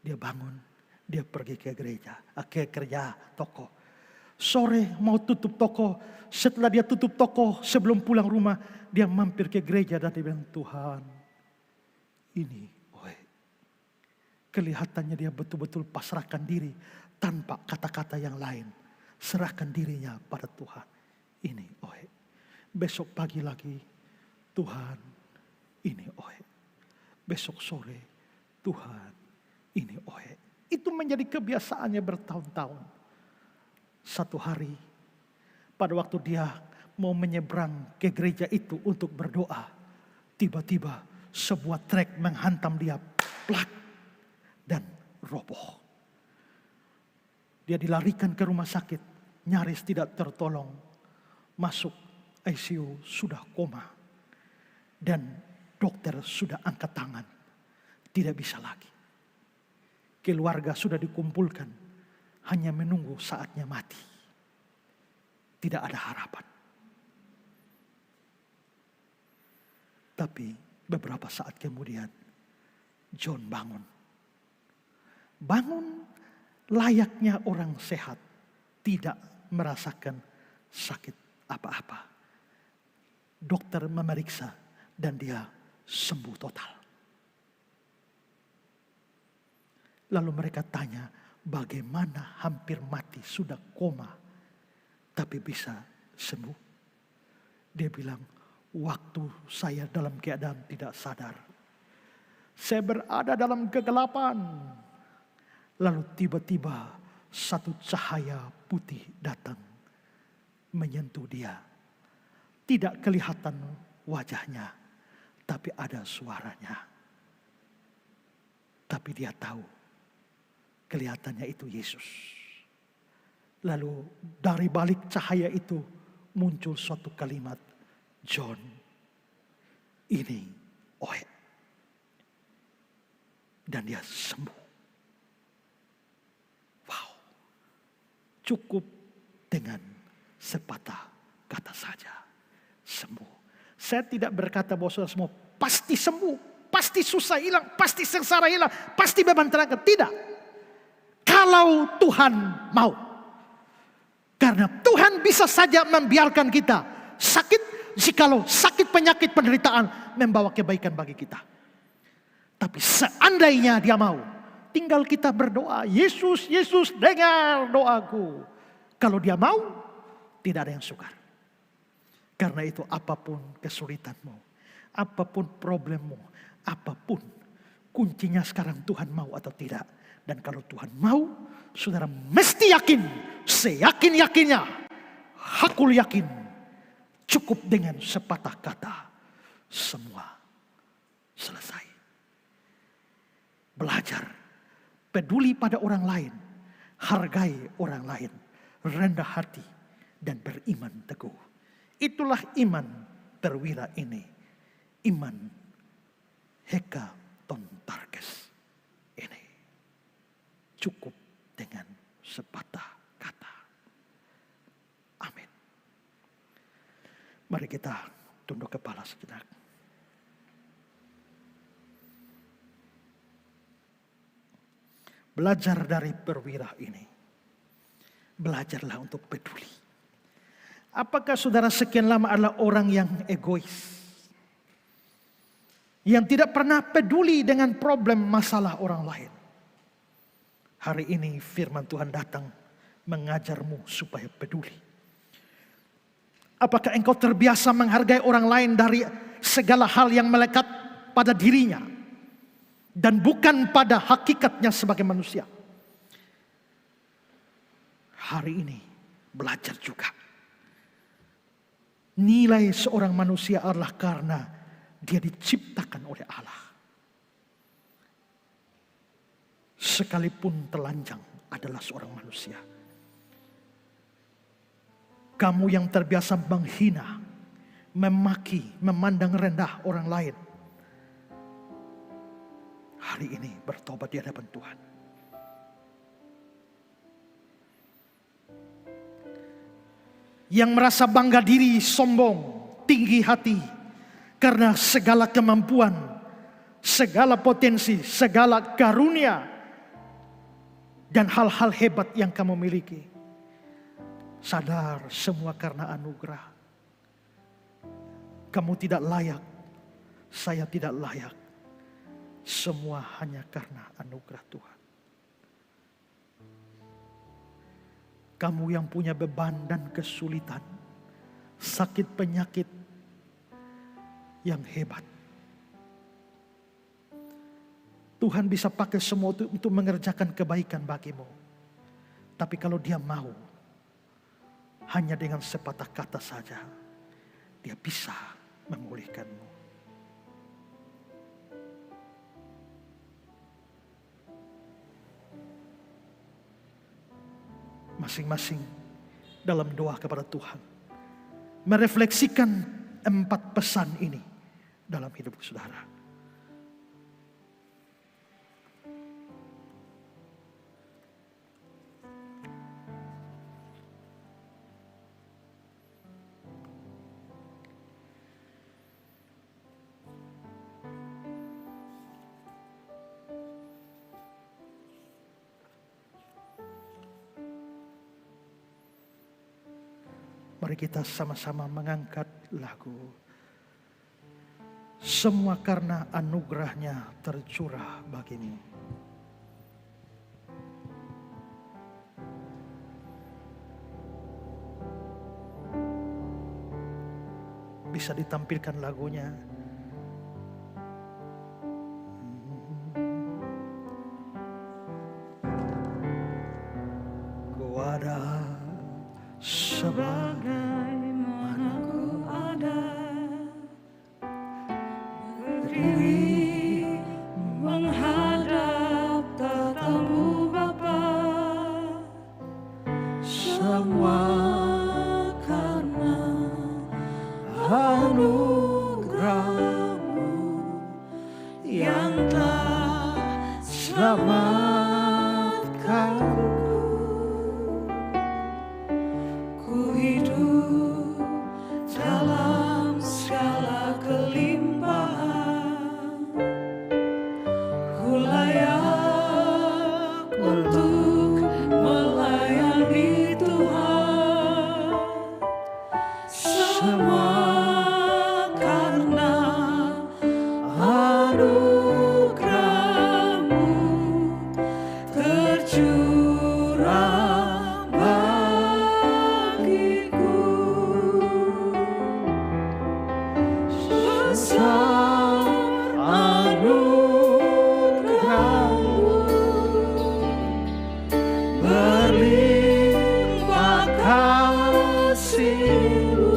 Dia bangun, dia pergi ke gereja, ke kerja toko. Sore mau tutup toko, setelah dia tutup toko, sebelum pulang rumah, dia mampir ke gereja dan dia bilang, Tuhan, ini Ohe. Kelihatannya dia betul-betul pasrahkan diri tanpa kata-kata yang lain. Serahkan dirinya pada Tuhan. Ini Ohe. Besok pagi lagi, Tuhan, ini Ohe. Besok sore, Tuhan, ini Ohe. Itu menjadi kebiasaannya bertahun-tahun. Satu hari, pada waktu dia mau menyeberang ke gereja itu untuk berdoa, tiba-tiba sebuah truk menghantam dia, plak, dan roboh. Dia dilarikan ke rumah sakit. Nyaris tidak tertolong. Masuk ICU sudah koma. Dan dokter sudah angkat tangan. Tidak bisa lagi. Keluarga sudah dikumpulkan. Hanya menunggu saatnya mati. Tidak ada harapan. Tapi beberapa saat kemudian John bangun. Bangun layaknya orang sehat. Tidak merasakan sakit apa-apa. Dokter memeriksa dan dia sembuh total. Lalu mereka tanya, bagaimana hampir mati sudah koma tapi bisa sembuh? Dia bilang, waktu saya dalam keadaan tidak sadar, saya berada dalam kegelapan. Lalu tiba-tiba satu cahaya putih datang menyentuh dia. Tidak kelihatan wajahnya, tapi ada suaranya. Tapi dia tahu kelihatannya itu Yesus. Lalu dari balik cahaya itu muncul suatu kalimat, John, ini Ohe. Dan dia sembuh. Wow. Cukup dengan sepatah kata saja sembuh. Saya tidak berkata bahwa saudara semua pasti sembuh, pasti susah hilang, pasti sengsara hilang, pasti beban tenaga. Tidak. Kalau Tuhan mau. Karena Tuhan bisa saja membiarkan kita sakit, jikalau sakit penyakit penderitaan membawa kebaikan bagi kita. Tapi seandainya dia mau, tinggal kita berdoa, Yesus, Yesus dengar doaku. Kalau dia mau, tidak ada yang sukar. Karena itu apapun kesulitanmu, apapun problemmu, apapun, kuncinya sekarang Tuhan mau atau tidak. Dan kalau Tuhan mau, saudara mesti yakin, seyakin-yakinnya, hakul yakin, cukup dengan sepatah kata, semua selesai. Belajar, peduli pada orang lain, hargai orang lain, rendah hati, dan beriman teguh. Itulah iman perwira ini. Iman hekatontarkes ini. Cukup dengan sepatah kata. Amin. Mari kita tunduk kepala sejenak. Belajar dari perwira ini. Belajarlah untuk peduli. Apakah saudara sekian lama adalah orang yang egois? Yang tidak pernah peduli dengan problem masalah orang lain. Hari ini firman Tuhan datang mengajarmu supaya peduli. Apakah engkau terbiasa menghargai orang lain dari segala hal yang melekat pada dirinya? Dan bukan pada hakikatnya sebagai manusia. Hari ini belajar juga. Nilai seorang manusia adalah karena dia diciptakan oleh Allah. Sekalipun telanjang adalah seorang manusia. Kamu yang terbiasa menghina, memaki, memandang rendah orang lain. Hari ini bertobat di hadapan Tuhan. Yang merasa bangga diri, sombong, tinggi hati. Karena segala kemampuan, segala potensi, segala karunia. Dan hal-hal hebat yang kamu miliki. Sadar semua karena anugerah. Kamu tidak layak, saya tidak layak. Semua hanya karena anugerah Tuhan. Kamu yang punya beban dan kesulitan, sakit penyakit yang hebat. Tuhan bisa pakai semua itu untuk mengerjakan kebaikan bagimu. Tapi kalau dia mau, hanya dengan sepatah kata saja, dia bisa memulihkanmu. Masing-masing dalam doa kepada Tuhan. Merefleksikan 4 pesan ini dalam hidup saudara. Mari kita sama-sama mengangkat lagu. Semua karena anugerahnya tercurah bagimu. Bisa ditampilkan lagunya. Ku ada sebagaimana ku ada, berdiri menghadap tatamu Bapa, semua karena anugerah-Mu yang telah selamatkanku. Hidup
semua karena anugerah-Mu tercurah bagiku. Besar anugerah-Mu, berlimpah kasih-Mu,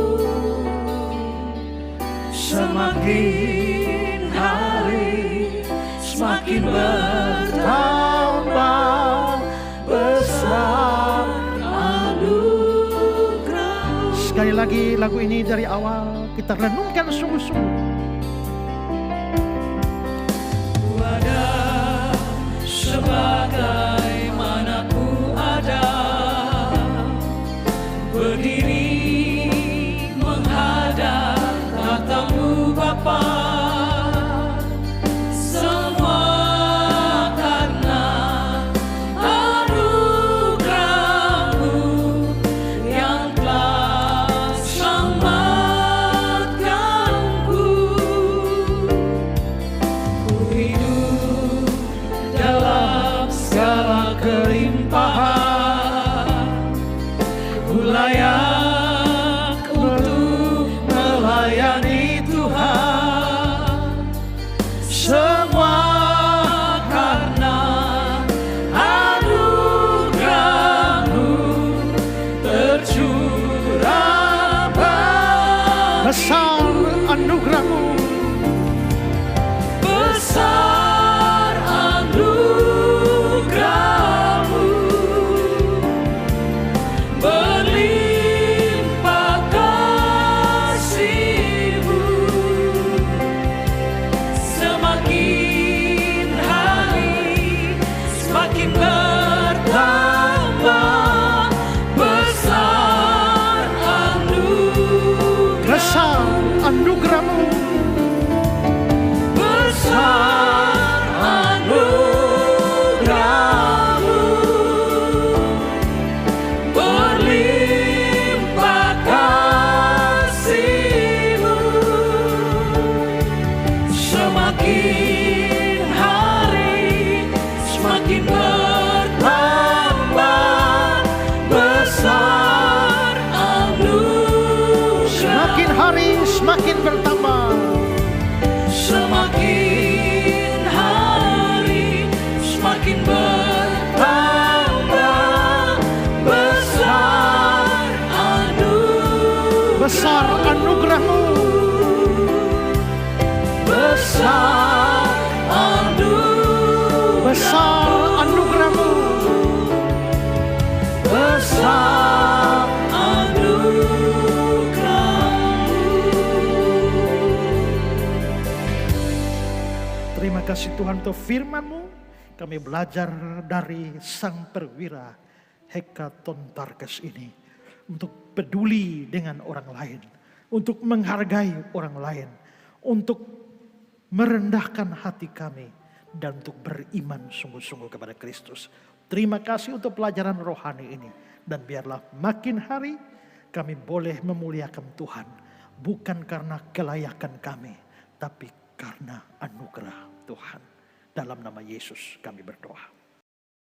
semakin hari semakin bertambah besar anugerah.
Sekali lagi lagu ini dari awal kita renungkan sungguh-sungguh.
Ku ada sebagaimana ku ada, berdiri menghadap tatamu Bapa. Semua karena anugerah-Mu yang telah selamatkanku. Ku hidup dalam segala kelimpahan, ku layak untuk melayani Tuhan. Semua karena anugerah-Mu tercurah bagiku.
Besar anugerah-Mu,
Besar anugerah-Mu, berlimpah kasih-Mu, semakin hari semakin bertambah besar
besar
anugerah-Mu.
anugerah-Mu,
Besar anugerah-Mu, berlimpah kasih-Mu, semakin hari semakin bertambah besar anugerah.
semakin hari semakin bertambah.
Semakin hari semakin bertambah besar anugerah.
Besar anugerah-Mu,
Besar anugerah.
besar anugerah-Mu,
Besar anugerah-Mu.
Terima kasih Tuhan untuk firman-Mu. Kami belajar dari sang perwira Hekaton Tarkes ini untuk peduli dengan orang lain, untuk menghargai orang lain, untuk merendahkan hati kami, dan untuk beriman sungguh-sungguh kepada Kristus. Terima kasih untuk pelajaran rohani ini, dan biarlah makin hari kami boleh memuliakan Tuhan, bukan karena kelayakan kami, tapi karena anugerah Tuhan. Dalam nama Yesus kami berdoa.